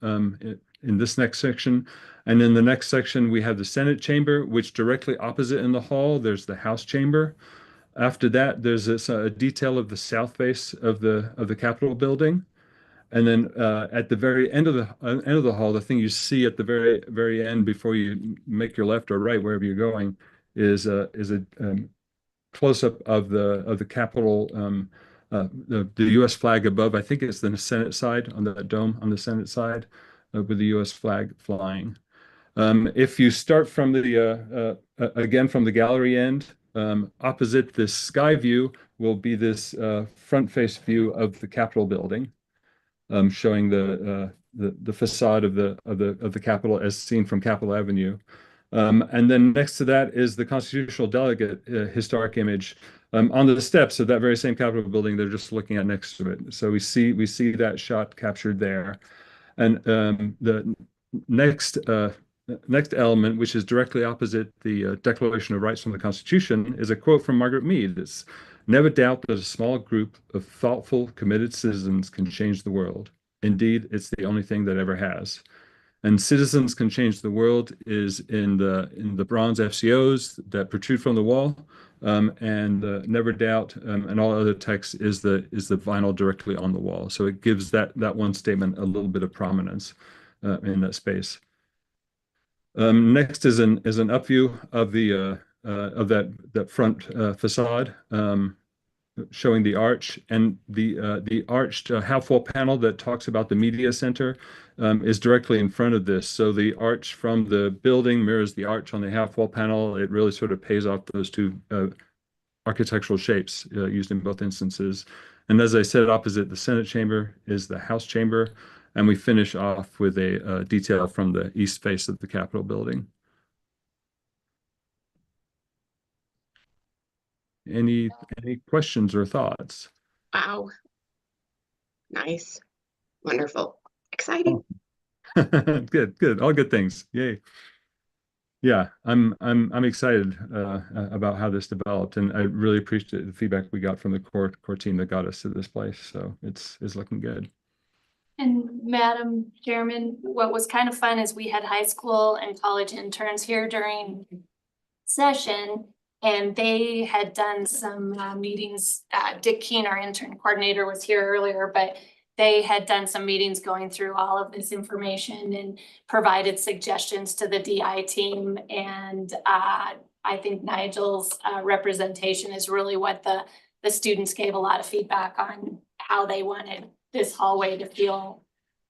in this next section. And in the next section, we have the Senate chamber, which directly opposite in the hall, there's the House chamber. After that, there's a detail of the south face of the Capitol building. And then at the very end of the hall, the thing you see at the very end before you make your left or right, wherever you're going, is a close-up of the Capitol, the U.S. flag above. I think it's the Senate side on that dome on the Senate side with the U.S. flag flying. If you start from again from the gallery end, opposite this sky view will be this front face view of the Capitol building, showing the facade of the Capitol as seen from Capitol Avenue. And then next to that is the constitutional delegate historic image on the steps of that very same Capitol building. They're just looking at next to it. So we see that shot captured there. And the next element, which is directly opposite the Declaration of Rights from the Constitution, is a quote from Margaret Mead. It's, "Never doubt that a small group of thoughtful, committed citizens can change the world. Indeed, it's the only thing that ever has." And "Citizens Can Change the World" is in the bronze FCOs that protrude from the wall, and "Never Doubt" and all other text is the vinyl directly on the wall. So it gives that one statement a little bit of prominence in that space. Next is an up view of that front facade, showing the arch, and the arched half wall panel that talks about the media center is directly in front of this. So the arch from the building mirrors the arch on the half wall panel. It really sort of pays off those two architectural shapes used in both instances. And as I said, opposite the Senate chamber is the House chamber, and we finish off with a detail from the east face of the Capitol building. Any questions or thoughts? Wow. Nice. Wonderful. Exciting. Good. All good things. Yay. Yeah, I'm excited about how this developed, and I really appreciate the feedback we got from the core team that got us to this place. So it's looking good. And Madam Chairman, what was kind of fun is we had high school and college interns here during session, and they had done some meetings. Dick Keene, our intern coordinator, was here earlier, but they had done some meetings going through all of this information and provided suggestions to the DI team. And I think Nigel's representation is really what the students gave a lot of feedback on how they wanted this hallway to feel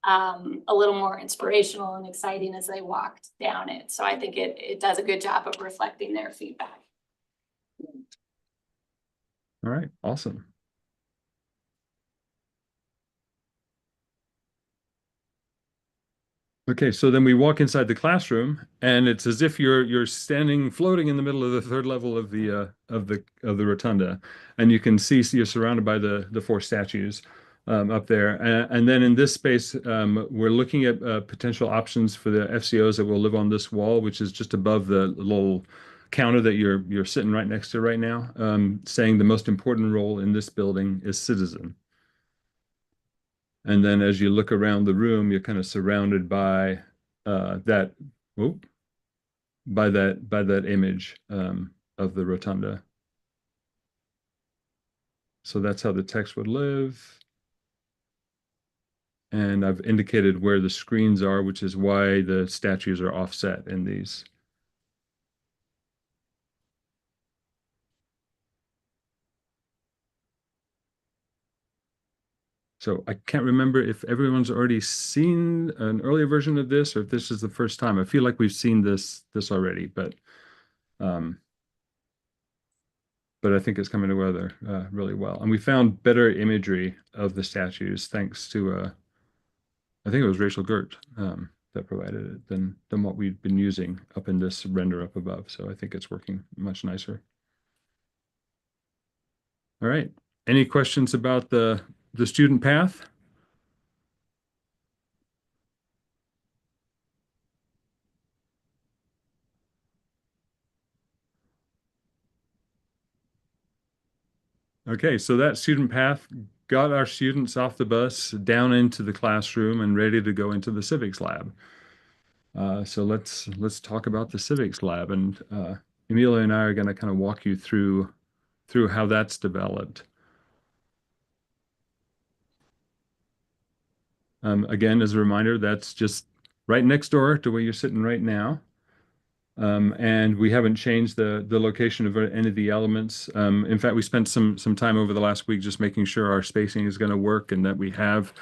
a little more inspirational and exciting as they walked down it. So I think it does a good job of reflecting their feedback. All right, awesome. Okay, so then we walk inside the classroom, and it's as if you're floating in the middle of the third level of the rotunda, and you can see you're surrounded by the four statues up there. And then in this space, we're looking at potential options for the FCOs that will live on this wall, which is just above the little counter that you're sitting right next to right now, saying the most important role in this building is citizen. And then as you look around the room, you're kind of surrounded by that image of the rotunda. So that's how the text would live. And I've indicated where the screens are, which is why the statues are offset in these. So I can't remember if everyone's already seen an earlier version of this or if this is the first time. I feel like we've seen this already, but but I think it's coming together really well. And we found better imagery of the statues thanks to I think it was Rachel Gert that provided it than what we've been using up in this render up above. So I think it's working much nicer. All right. Any questions about the student path? Okay, so that student path got our students off the bus, down into the classroom, and ready to go into the civics lab. So let's talk about the civics lab, and Emilia and I are going to kind of walk you through how that's developed. Again, as a reminder, that's just right next door to where you're sitting right now. And we haven't changed the location of any of the elements. In fact, we spent some time over the last week just making sure our spacing is going to work and that we have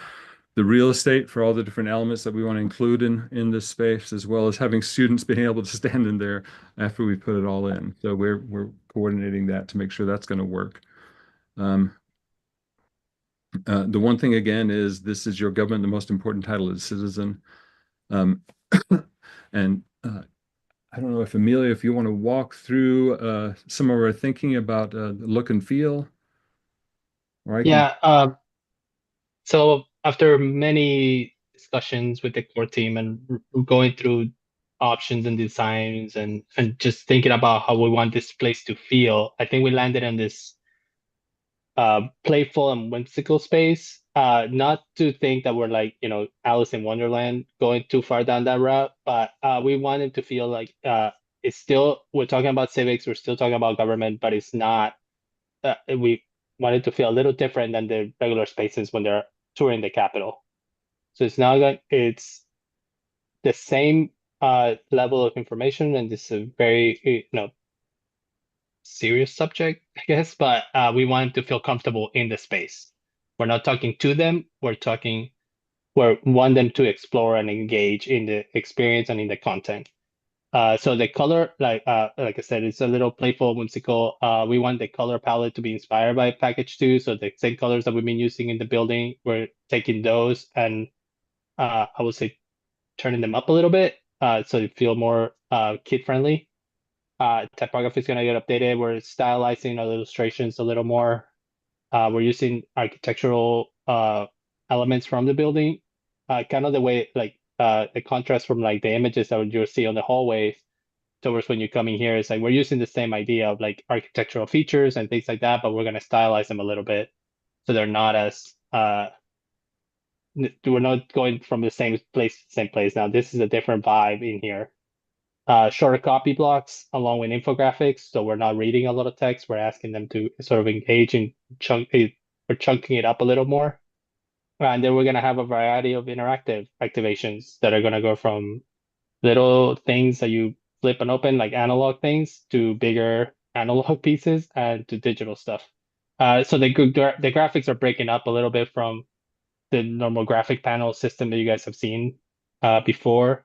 the real estate for all the different elements that we want to include in this space, as well as having students being able to stand in there after we put it all in. So we're coordinating that to make sure that's going to work. The one thing again is this is your government. The most important title is citizen. And I don't know if Emilia, if you want to walk through some of our thinking about the look and feel. Or I can... Yeah. So after many discussions with the core team and going through options and designs and just thinking about how we want this place to feel, I think we landed on this playful and whimsical space. Not to think that we're like, Alice in Wonderland going too far down that route, but we wanted to feel like it's still, we're talking about civics, we're still talking about government, but it's not, we wanted to feel a little different than the regular spaces when they're touring the Capitol. So it's not like it's the same level of information, and this is a very, serious subject, I guess, but we want to feel comfortable in the space. We're not talking to them, we want them to explore and engage in the experience and in the content. So the color, like I said, it's a little playful, whimsical. We want the color palette to be inspired by package 2. So the same colors that we've been using in the building, we're taking those and I would say turning them up a little bit so they feel more kid friendly. Typography is going to get updated. We're stylizing our illustrations a little more. We're using architectural elements from the building, kind of the way like the contrast from like the images that you'll see on the hallways towards when you come in here is like we're using the same idea of like architectural features and things like that, but we're going to stylize them a little bit so they're not as we're not going from the same place to the same place. Now this is a different vibe in here. Shorter copy blocks along with infographics, so we're not reading a lot of text. We're asking them to sort of engage in we're chunking it up a little more. And then we're going to have a variety of interactive activations that are going to go from little things that you flip and open, like analog things, to bigger analog pieces and to digital stuff. So the graphics are breaking up a little bit from the normal graphic panel system that you guys have seen before.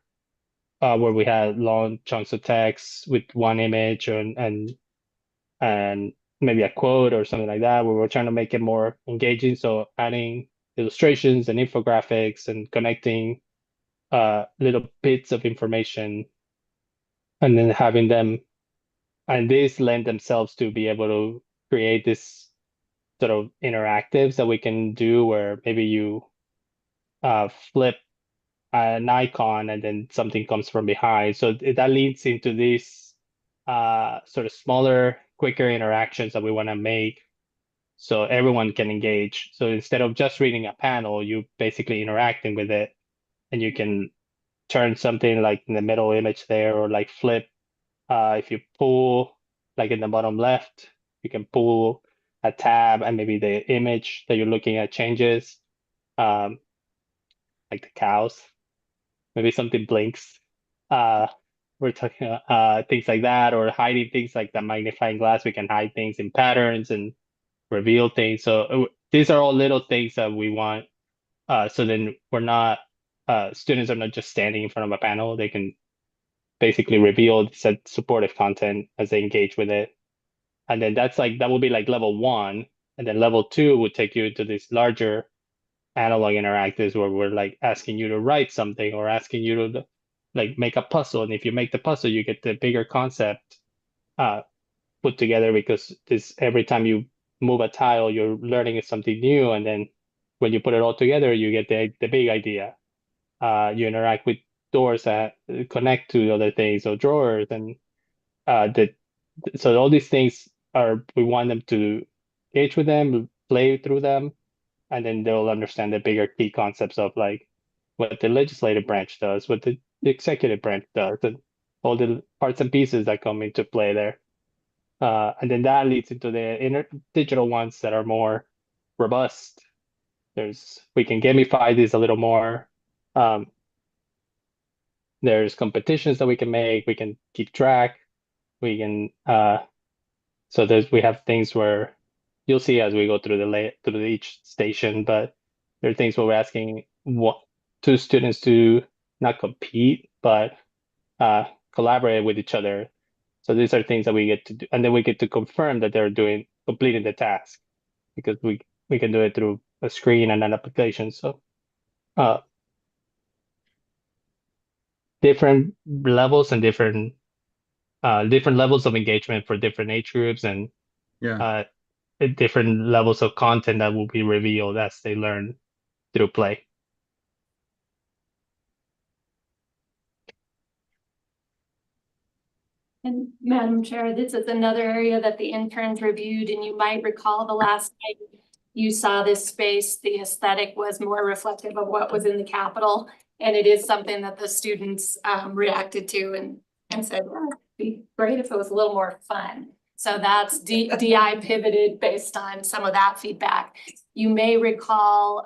Where we had long chunks of text with one image and maybe a quote or something like that, where we're trying to make it more engaging. So adding illustrations and infographics and connecting little bits of information and then having them, and these lend themselves to be able to create this sort of interactives that we can do where maybe you flip an icon and then something comes from behind. So that leads into these sort of smaller, quicker interactions that we want to make so everyone can engage. So instead of just reading a panel, you basically interacting with it and you can turn something like in the middle image there or like flip. If you pull like in the bottom left, you can pull a tab and maybe the image that you're looking at changes, like the cows. Maybe something blinks. We're talking things like that, or hiding things like the magnifying glass. We can hide things in patterns and reveal things. So these are all little things that we want. So then we're not students are not just standing in front of a panel. They can basically reveal said supportive content as they engage with it. And then that will be like level 1. And then level 2 would take you to this larger analog interactives where we're like asking you to write something or asking you to like make a puzzle. And if you make the puzzle, you get the bigger concept put together, because this every time you move a tile, you're learning something new. And then when you put it all together, you get the big idea. You interact with doors that connect to other things, or drawers, and so all these things we want them to engage with them, play through them, and then they'll understand the bigger key concepts of like what the legislative branch does, what the executive branch does, and all the parts and pieces that come into play there. And then that leads into the digital ones that are more robust. We can gamify these a little more. There's competitions that we can make. We can keep track. We can so we have things where you'll see as we go through each station, but there are things where we're asking two students to not compete, but collaborate with each other. So these are things that we get to do, and then we get to confirm that they're completing the task, because we can do it through a screen and an application. So different levels and different levels of engagement for different age groups, and different levels of content that will be revealed as they learn through play. And Madam Chair, this is another area that the interns reviewed, and you might recall the last time you saw this space, the aesthetic was more reflective of what was in the Capitol. And it is something that the students reacted to and said, well, it'd be great if it was a little more fun. So that's DI pivoted based on some of that feedback. You may recall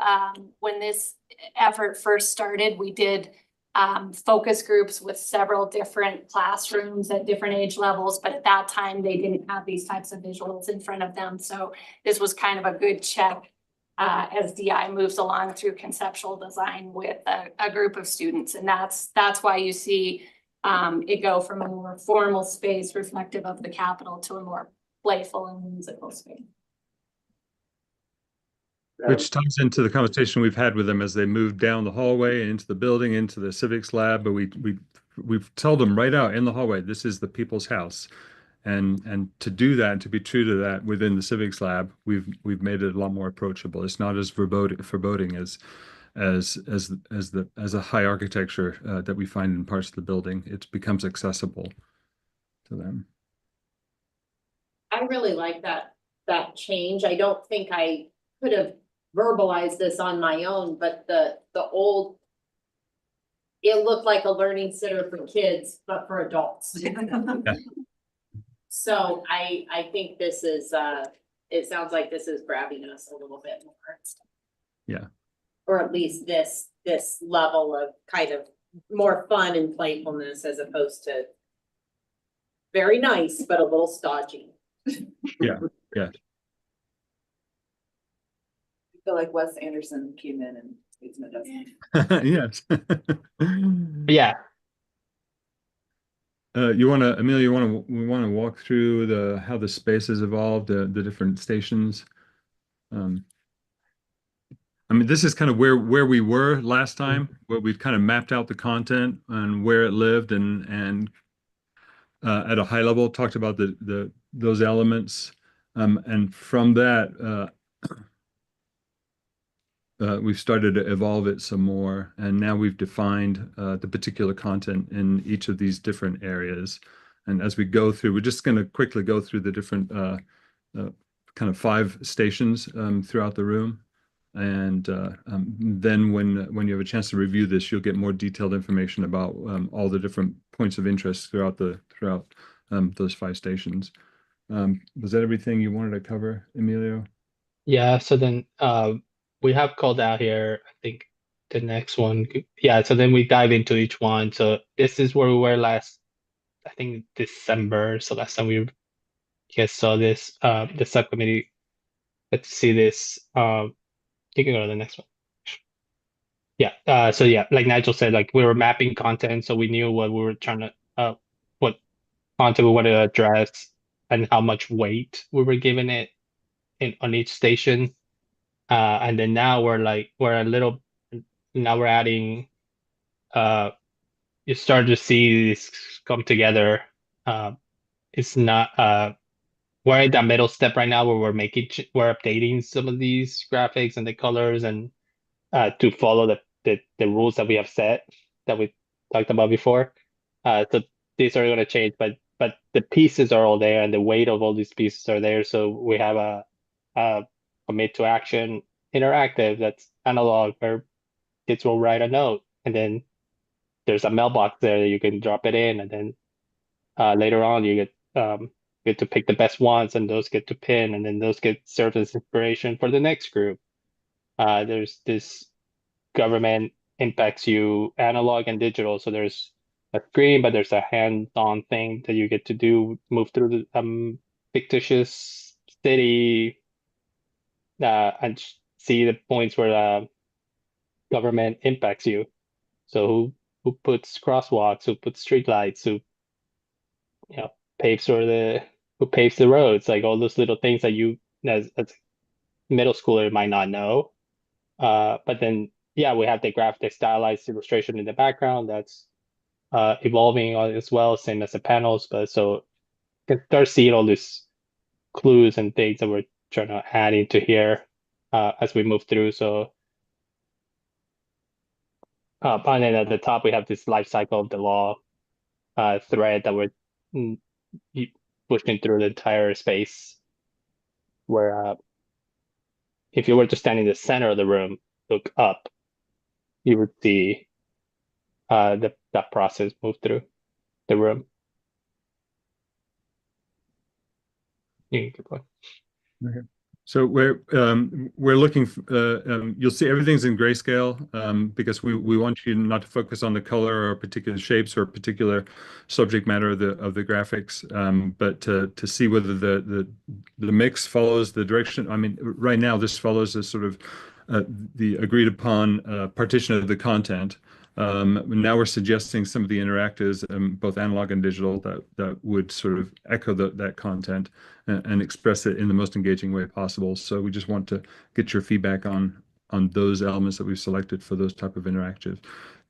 when this effort first started, we did focus groups with several different classrooms at different age levels, but at that time they didn't have these types of visuals in front of them. So this was kind of a good check as DI moves along through conceptual design with a group of students. And that's why you see it go from a more formal space reflective of the Capitol to a more playful and musical space. Which ties into the conversation we've had with them as they move down the hallway and into the building, into the civics lab. But we've told them right out in the hallway, this is the people's house. And to do that, to be true to that within the civics lab, we've made it a lot more approachable. It's not as foreboding as a high architecture that we find in parts of the building. It becomes accessible to them. I really like that change. I don't think I could have verbalized this on my own, but the old, it looked like a learning center for kids, but for adults. Yeah. So I think this is it sounds like this is grabbing us a little bit more. Yeah. Or at least this level of kind of more fun and playfulness as opposed to very nice, but a little stodgy. Yeah. Yeah. I feel like Wes Anderson came in and it's it. Yes. Yeah. Amelia, we want to walk through how the space has evolved, the different stations. I mean, this is kind of where we were last time, where we've kind of mapped out the content and where it lived, and at a high level talked about those elements, and from that we've started to evolve it some more, and now we've defined the particular content in each of these different areas. And as we go through, we're just going to quickly go through the different kind of 5 stations throughout the room. And then when you have a chance to review this, you'll get more detailed information about all the different points of interest throughout those 5 stations. Was that everything you wanted to cover, Emilio? Yeah, so then we have called out here, I think the next one. Yeah, so then we dive into each one. So this is where we were last, I think December. So last time you guys saw this, the subcommittee got to see this. You can go to the next one. Yeah, so yeah, like Nigel said, like we were mapping content, so we knew what we were trying to, what content we wanted to address. and how much weight we were giving it on each station. And then now now we're adding, you start to see this come together. It's not, we're at that middle step right now where we're updating some of these graphics and the colors and to follow the rules that we have set that we talked about before. So these are going to change, but the pieces are all there and the weight of all these pieces are there. So we have a commit to action interactive that's analog where kids will write a note and then there's a mailbox there that you can drop it in, and then later on you get to pick the best ones and those get to pin, and then those get served as inspiration for the next group. There's this government impacts you analog and digital. So there's a screen, but there's a hands-on thing that you get to do, move through the fictitious city and see the points where government impacts you. So who puts crosswalks, who puts streetlights, who paves who paves the roads, like all those little things that you as middle schooler might not know. But then yeah, we have the graphic stylized illustration in the background that's evolving as well, same as the panels. But so you can start seeing all these clues and things that we're trying to add into here as we move through. So and then at the top we have this life cycle of the law thread that we're pushing through the entire space, where if you were to stand in the center of the room, look up, you would see that process move through the room. You can keep going. Okay. So we're looking. You'll see everything's in grayscale because we want you not to focus on the color or particular shapes or particular subject matter of the graphics, but to see whether the mix follows the direction. I mean, right now this follows a sort of the agreed upon partition of the content. Now we're suggesting some of the interactives, both analog and digital, that would sort of echo that content and express it in the most engaging way possible. So we just want to get your feedback on those elements that we've selected for those type of interactives.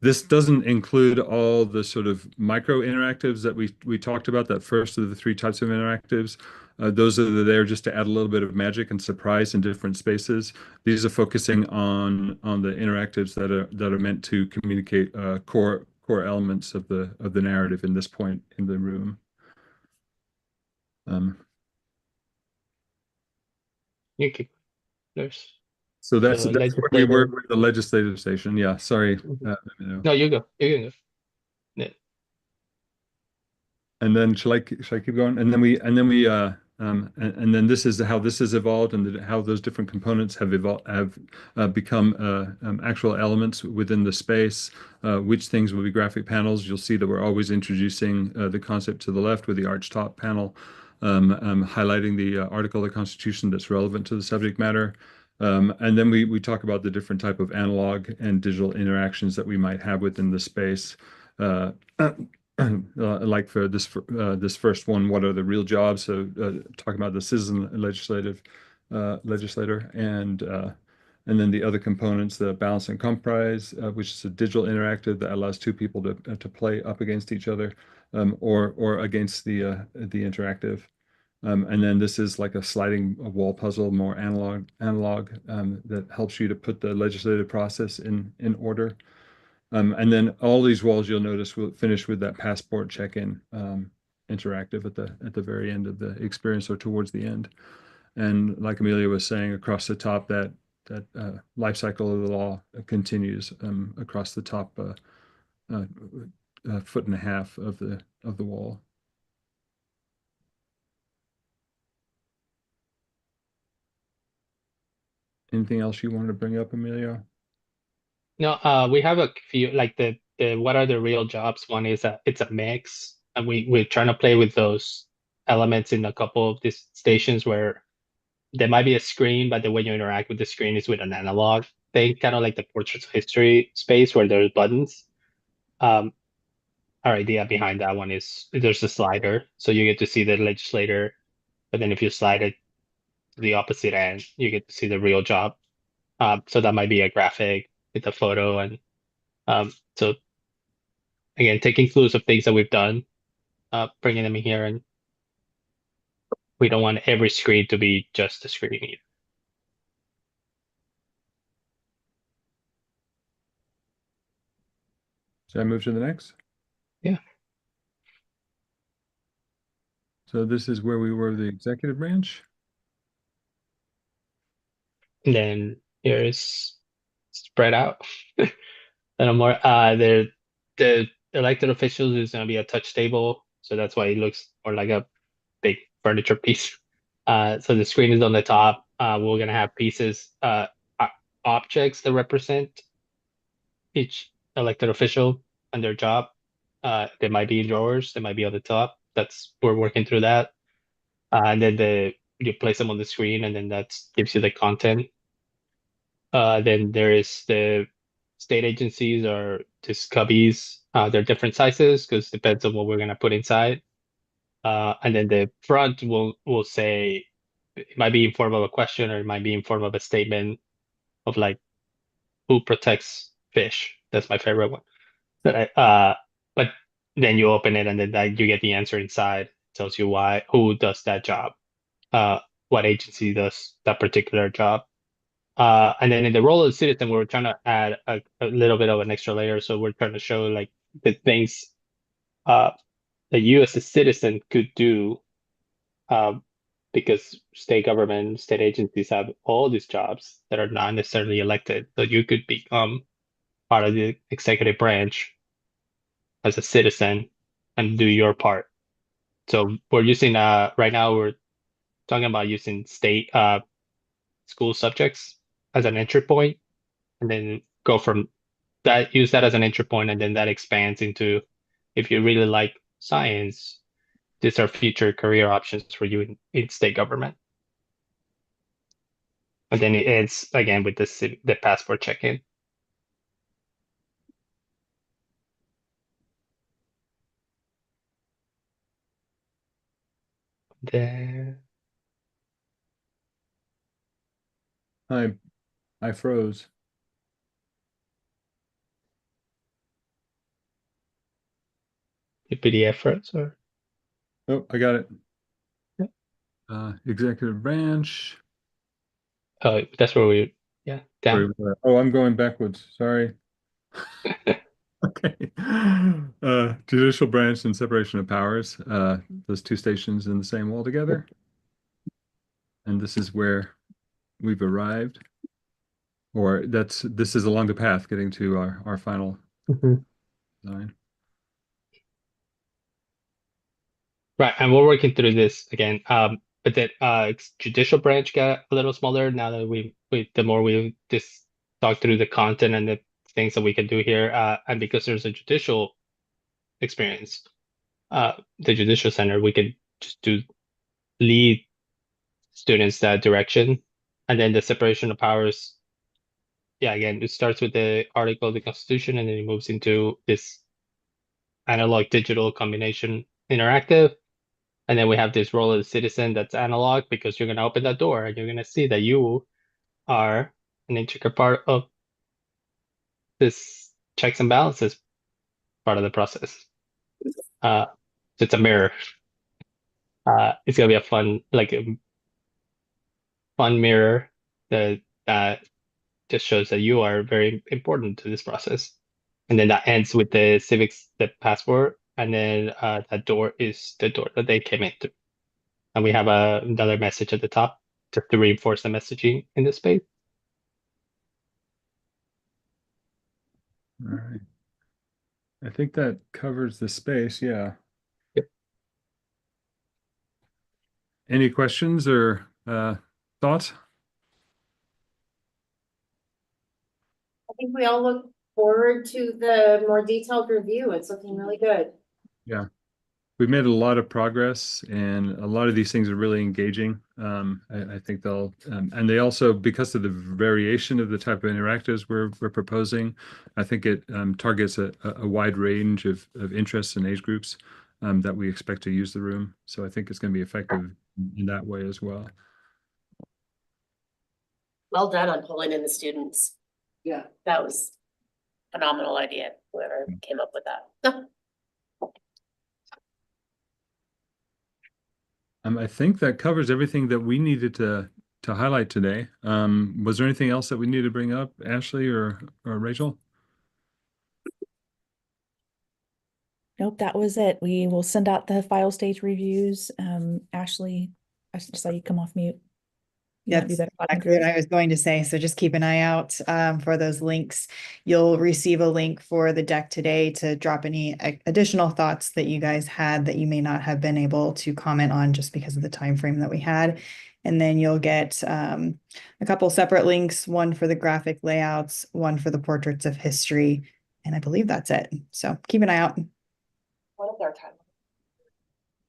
This doesn't include all the sort of micro interactives that we talked about, that first of the three types of interactives. Those are there just to add a little bit of magic and surprise in different spaces. These are focusing on the interactives that are meant to communicate core elements of the narrative in this point in the room. You keep there's So that's where we were with the legislative station. Yeah, sorry. No, you go. You can go. Yeah. And then shall I keep going? And then this is how this has evolved and how those different components have become actual elements within the space. Which things will be graphic panels? You'll see that we're always introducing the concept to the left with the archtop panel, highlighting the article of the Constitution that's relevant to the subject matter. And then we talk about the different type of analog and digital interactions that we might have within the space. Like for this first one, what are the real jobs? So talking about the citizen legislator, and then the other components, the balance and comprise, which is a digital interactive that allows two people to play up against each other, or against the interactive. And then this is like a sliding wall puzzle, more analog, that helps you to put the legislative process in order. And then all these walls, you'll notice, will finish with that passport check-in interactive at the very end of the experience or towards the end. And like Amelia was saying, across the top, that life cycle of the law continues across the top foot and a half of the wall. Anything else you wanted to bring up, Amelia? No, we have a few, like the what are the real jobs one is it's a mix, and we're trying to play with those elements in a couple of these stations where there might be a screen, but the way you interact with the screen is with an analog thing, kind of like the Portraits of History space where there's buttons. Our idea behind that one is there's a slider, so you get to see the legislator But then if you slide it to the opposite end, you get to see the real job. So that might be a graphic with a photo, and so again, taking clues of things that we've done, bringing them in here, and we don't want every screen to be just a screen either. Should I move to the next? Yeah. So this is where we were, the executive branch. And then here's spread out. And more, the elected officials is gonna be a touch table, so that's why it looks more like a big furniture piece. So the screen is on the top. We're gonna have pieces, objects that represent each elected official and their job. They might be in drawers, they might be on the top. We're working through that. And then you place them on the screen, and then that gives you the content. Then there is the state agencies or just cubbies. They're different sizes because depends on what we're gonna put inside. And then the front will say it might be in form of a question or it might be in form of a statement of like who protects fish. That's my favorite one. But then you open it and then you get the answer inside. Tells you who does that job, what agency does that particular job. And then in the role of the citizen, we're trying to add a little bit of an extra layer. So we're trying to show like the things that you as a citizen could do, because state government, state agencies have all these jobs that are not necessarily elected. So you could become part of the executive branch as a citizen and do your part. So we're using right now we're talking about using state school subjects as an entry point, and then go from that, use that as an entry point, and then that expands into if you really like science, these are future career options for you in state government. And then it ends again with the passport check-in. There. I froze. The PDF first, or? Oh, I got it. Yep. Executive branch. Oh, that's where down. Oh, I'm going backwards. Sorry. Okay. Judicial branch and separation of powers. Those two stations in the same wall together. And this is where we've arrived. Or this is along the path getting to our final design. Right, and we're working through this again. But that judicial branch got a little smaller now that the more we just talk through the content and the things that we can do here. And because there's a judicial experience, the judicial center, we could just lead students that direction. And then the separation of powers, yeah, again, it starts with the article of the Constitution, and then it moves into this analog digital combination interactive. And then we have this role of the citizen that's analog, because you're going to open that door and you're going to see that you are an intricate part of this checks and balances part of the process. So it's a mirror. It's going to be a fun mirror that just shows that you are very important to this process. And then that ends with the passport. And then that door is the door that they came into. And we have another message at the top just to reinforce the messaging in this space. All right. I think that covers the space. Yeah. Yep. Any questions or thoughts? I think we all look forward to the more detailed review. It's looking really good. Yeah. We've made a lot of progress, and a lot of these things are really engaging. I think they'll, and they also, because of the variation of the type of interactives we're proposing, I think it targets a wide range of interests and age groups that we expect to use the room. So I think it's going to be effective in that way as well. Well done on pulling in the students. Yeah. That was phenomenal idea, whoever came up with that. I think that covers everything that we needed to highlight today. Was there anything else that we need to bring up, Ashley or Rachel? Nope, that was it. We will send out the file stage reviews. Ashley, I just saw you come off mute. You might be That's better talking exactly what through. I was going to say. So just keep an eye out for those links. You'll receive a link for the deck today to drop any additional thoughts that you guys had that you may not have been able to comment on just because of the time frame that we had. And then you'll get a couple separate links, one for the graphic layouts, one for the portraits of history. And I believe that's it. So keep an eye out. What is our time?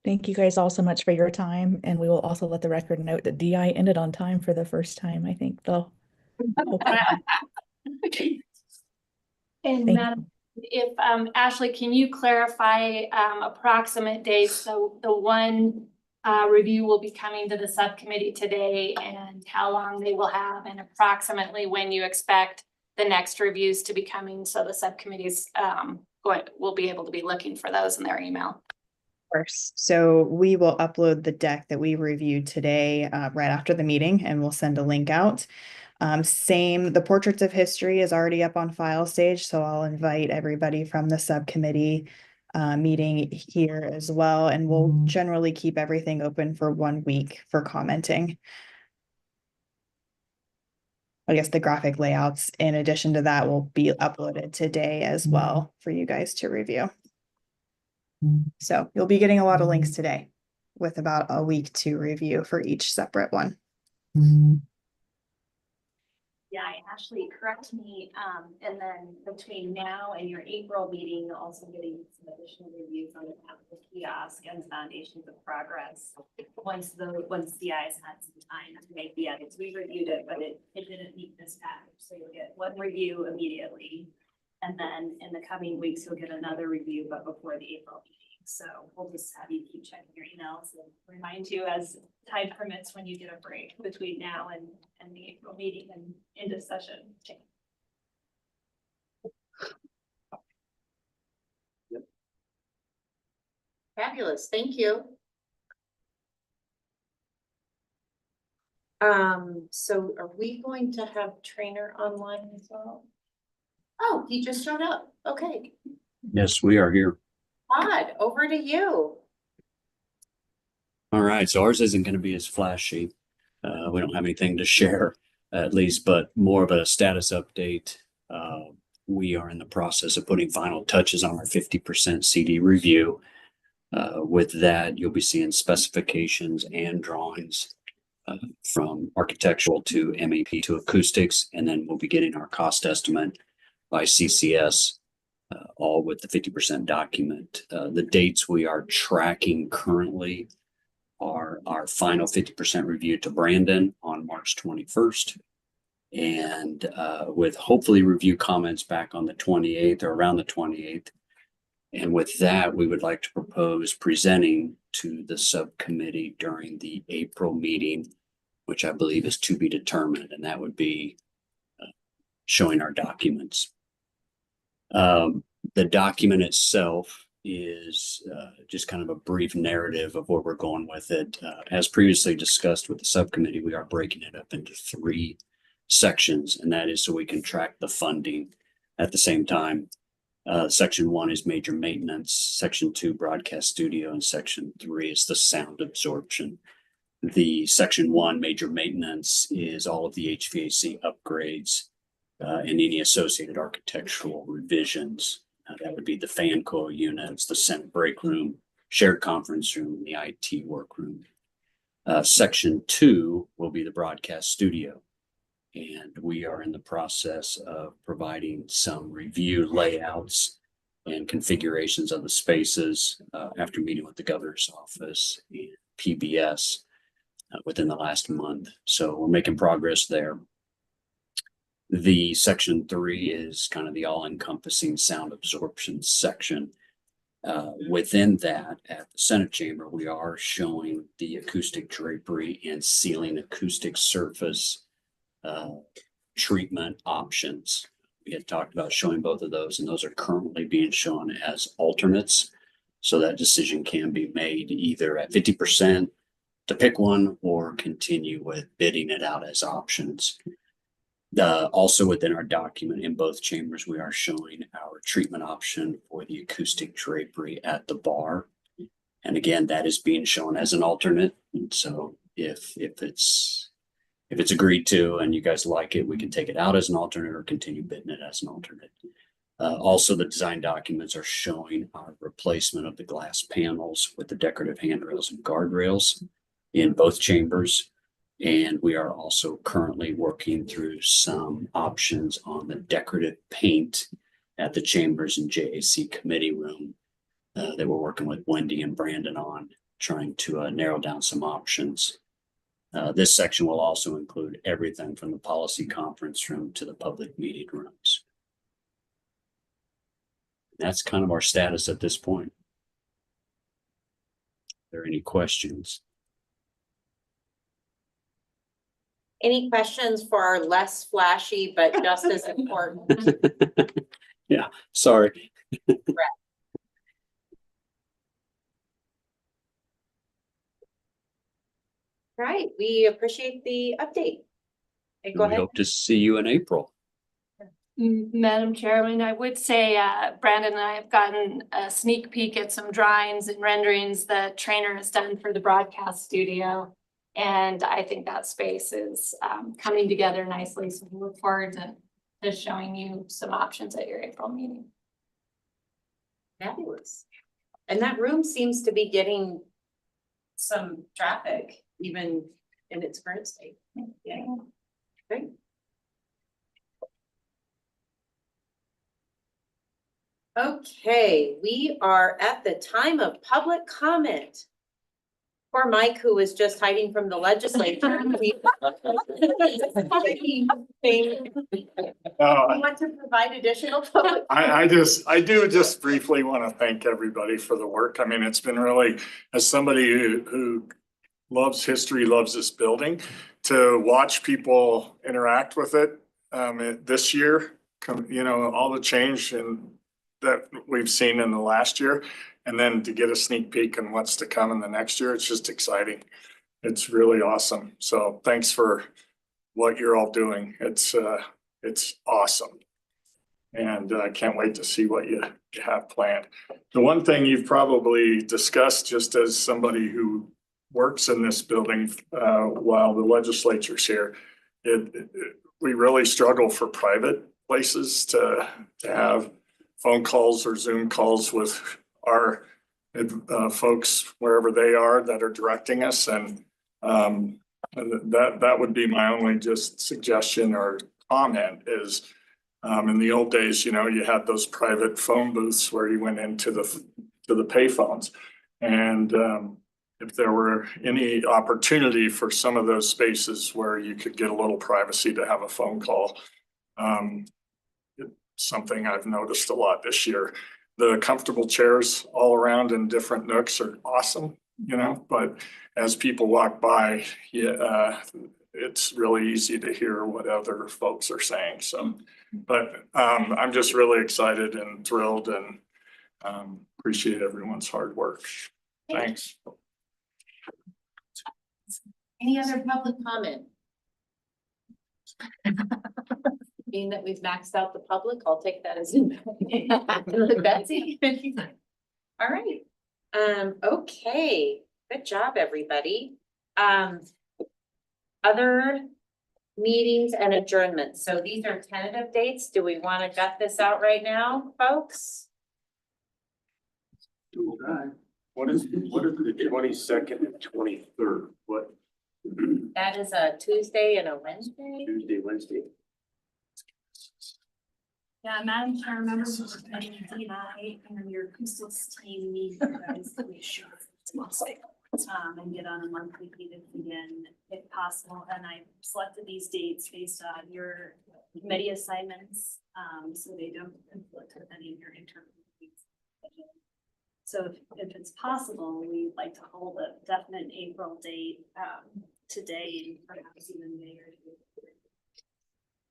Thank you guys all so much for your time. And we will also let the record note that DI ended on time for the first time, I think, though. And Thank Madam, if Ashley, can you clarify approximate dates? So the one review will be coming to the subcommittee today and how long they will have and approximately when you expect the next reviews to be coming. So the subcommittees will be able to be looking for those in their email. Course. So we will upload the deck that we reviewed today right after the meeting, and we'll send a link out. The portraits of history is already up on file stage, so I'll invite everybody from the subcommittee meeting here as well, and we'll generally keep everything open for 1 week for commenting. I guess the graphic layouts, in addition to that, will be uploaded today as well for you guys to review. So you'll be getting a lot of links today with about a week to review for each separate one. Yeah, Ashley, correct me, and then between now and your April meeting, also getting some additional reviews on the kiosk and foundations of progress. Once DI's had some time to make the edits, we reviewed it, but it didn't meet this package, so you'll get one review immediately. And then in the coming weeks, you'll get another review, but before the April meeting. So we'll just have you keep checking your emails and remind you as time permits when you get a break between now and the April meeting and into session. Fabulous, thank you. So are we going to have trainer online as well? Oh, he just showed up. Okay, Yes, we are here. Todd, over to you. All right, so ours isn't going to be as flashy. We don't have anything to share, at least, but more of a status update. We are in the process of putting final touches on our 50% CD review. With that, you'll be seeing specifications and drawings from architectural to MEP to acoustics, and then we'll be getting our cost estimate by CCS, all with the 50% document. The dates we are tracking currently are our final 50% review to Brandon on March 21st. And with hopefully review comments back on the 28th or around the 28th. And with that, we would like to propose presenting to the subcommittee during the April meeting, which I believe is to be determined. And that would be showing our documents. The document itself is just kind of a brief narrative of where we're going with it. As previously discussed with the subcommittee, we are breaking it up into 3 sections, and that is so we can track the funding at the same time. Section 1 is major maintenance, Section 2 broadcast studio, and Section 3 is the sound absorption. The Section 1 major maintenance is all of the HVAC upgrades and any associated architectural revisions. That would be the fan coil units, the Senate break room, shared conference room, and the IT workroom. Section 2 will be the broadcast studio. And we are in the process of providing some review layouts and configurations of the spaces after meeting with the governor's office and PBS within the last month. So we're making progress there. The Section 3 is kind of the all-encompassing sound absorption section. Within that, at the Senate chamber, we are showing the acoustic drapery and ceiling acoustic surface treatment options. We had talked about showing both of those, and those are currently being shown as alternates. So that decision can be made either at 50% to pick one or continue with bidding it out as options. Also within our document in both chambers, we are showing our treatment option for the acoustic drapery at the bar. And again, that is being shown as an alternate. And so if it's agreed to and you guys like it, we can take it out as an alternate or continue bidding it as an alternate. Also, the design documents are showing our replacement of the glass panels with the decorative handrails and guardrails in both chambers. And we are also currently working through some options on the decorative paint at the chambers and JAC committee room that we're working with Wendy and Brandon on, trying to narrow down some options. This section will also include everything from the policy conference room to the public meeting rooms. That's kind of our status at this point. Are there any questions? Any questions for our less flashy, but just as important? Yeah, sorry. Right, we appreciate the update. Okay, go We ahead. hope to see you in April. Madam Chairman, I would say Brandon and I have gotten a sneak peek at some drawings and renderings that Trainer has done for the broadcast studio. And I think that space is coming together nicely. So we look forward to showing you some options at your April meeting. Fabulous. And that room seems to be getting some traffic, even in its current state. Yeah, great. Okay, we are at the time of public comment. Poor Mike, who was just hiding from the legislature. We want to provide additional public. I do just briefly want to thank everybody for the work. I mean, it's been really, as somebody who loves history, loves this building, to watch people interact with it this year, you know, all the change that we've seen in the last year, and then to get a sneak peek on what's to come in the next year, it's just exciting. It's really awesome. So thanks for what you're all doing. It's awesome. And I can't wait to see what you have planned. The one thing you've probably discussed, just as somebody who works in this building while the legislature's here, we really struggle for private places to have phone calls or Zoom calls with our folks wherever they are that are directing us. And that would be my only just suggestion or comment is, in the old days, you know, you had those private phone booths where you went into the pay phones. And if there were any opportunity for some of those spaces where you could get a little privacy to have a phone call, something I've noticed a lot this year. The comfortable chairs all around in different nooks are awesome, you know, but as people walk by, it's really easy to hear what other folks are saying. So, but I'm just really excited and thrilled and appreciate everyone's hard work. Thanks. Any other public comment? Being that we've maxed out the public, I'll take that as Betsy. All right. Okay. Good job, everybody. Other meetings and adjournments. So these are tentative dates. Do we want to gut this out right now, folks? What is the 22nd and 23rd? What? That is a Tuesday and a Wednesday. Tuesday, Wednesday. Yeah, Madam Chair, members of the committee, DNI and your acoustics team meet you guys to make sure and get on a monthly cadence again if possible. And I selected these dates based on your committee assignments, so they don't conflict with any of your internal meetings. So if it's possible, we'd like to hold a definite April date, today and perhaps even May or two.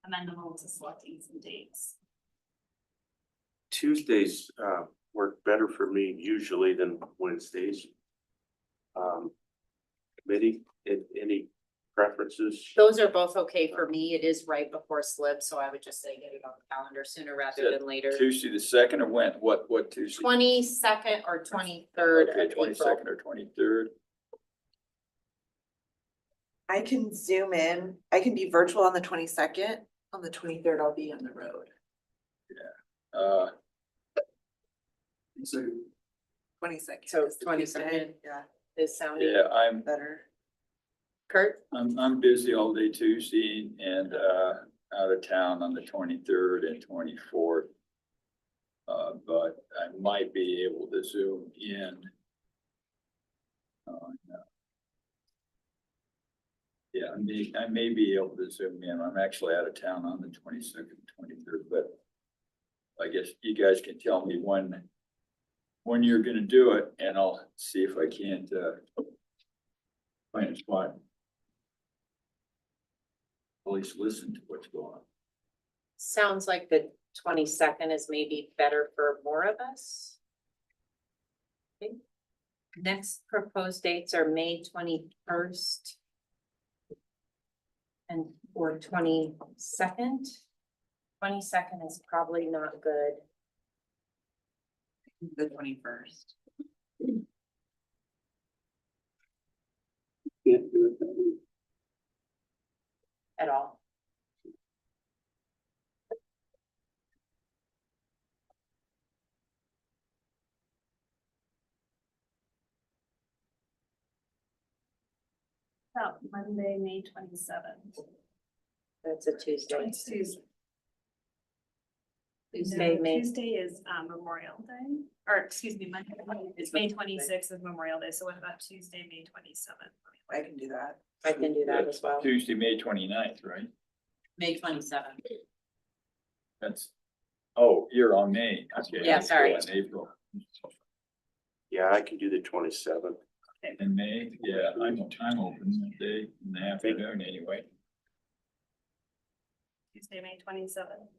Amendable to selecting some dates. Tuesdays, work better for me usually than Wednesdays. Committee, any preferences? Those are both okay for me. It is right before SLIB, so I would just say get it on the calendar sooner rather than later. Tuesday the second or when, what Tuesday? 22nd or 23rd Okay, of April. 22nd or 23rd. I can zoom in. I can be virtual on the 22nd. On the 23rd, I'll be on the road. So 22nd. So is the 22nd. Tuesday. Yeah, Is sounding Yeah, I'm better. Kurt? I'm busy all day Tuesday and out of town on the 23rd and 24th. But I might be able to zoom in. No. Yeah, I may be able to zoom in. I'm actually out of town on the 22nd, 23rd, but I guess you guys can tell me when you're gonna do it, and I'll see if I can't find a spot. At least listen to what's going on. Sounds like the 22nd is maybe better for more of us. Okay. Next proposed dates are May 21st. And or 22nd. 22nd is probably not good. The 21st. can't do it that week. At all. About Monday, May 27th. That's a Tuesday. Tuesday. Tuesday, May. Tuesday is Memorial Day, or excuse me, Monday, it's May 26th is Memorial Day, so what about Tuesday, May 27th? I can do that. I can do that as well. Tuesday, May 29th, right? May 27th. That's, oh, you're on May. Okay, Yeah, I'm still sorry. in April. Yeah, I can do the 27th. In May, yeah, I'm open that day in the afternoon anyway. Tuesday, May 27th.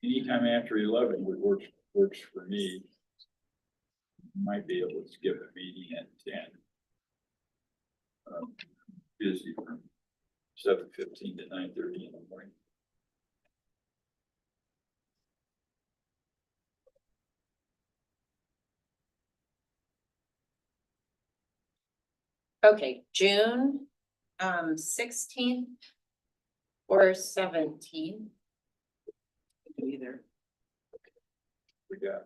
Anytime after 11 works for me. Might be able to skip a meeting at 10. Busy from 7:15 to 9:30 in the morning. Okay, June 16th or 17th. Either. We got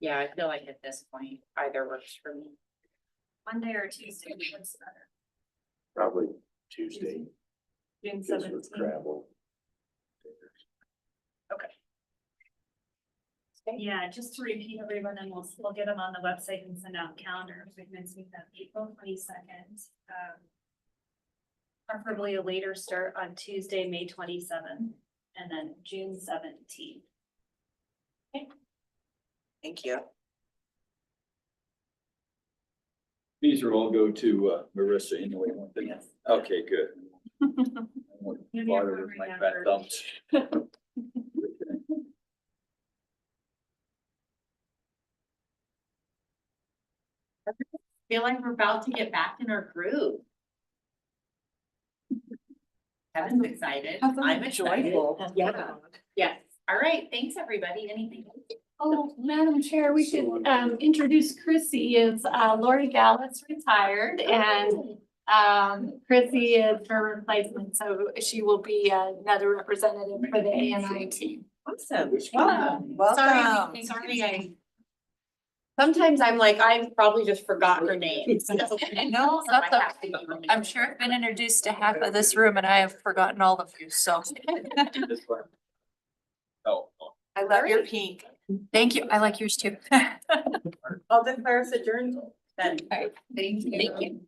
Yeah, I feel like at this point, either works for me. Monday or Tuesday, what's better? Probably Tuesday. June Just with 17th. travel. Okay. Yeah, just to repeat everyone, and we'll get them on the website and send out calendars. We can speak that April 22nd. Preferably a later start on Tuesday, May 27th, and then June 17th. Thank you. these are all go to Marissa anyway, won't they? Yes. Okay, good. You're the Bother with my fat appropriate thumbs. Feel like we're about to get back in our groove. Kevin's excited. I'm excited. Joyful. Yeah. Yes. All right. Thanks, everybody. Anything? Oh, Madam Chair, we should introduce Chrissy. Is Lori Gallus retired, and Chrissy is her replacement, so she will be another representative for the ANI team. Awesome. Welcome. Sorry, sorry. Sometimes I'm like, I've probably just forgotten her name. No, that's okay. I'm sure I've been introduced to half of this room and I have forgotten all of you, so. This one. Oh. I love your pink. Thank you. I like yours too. I'll declare us adjourned then. All right, thank you.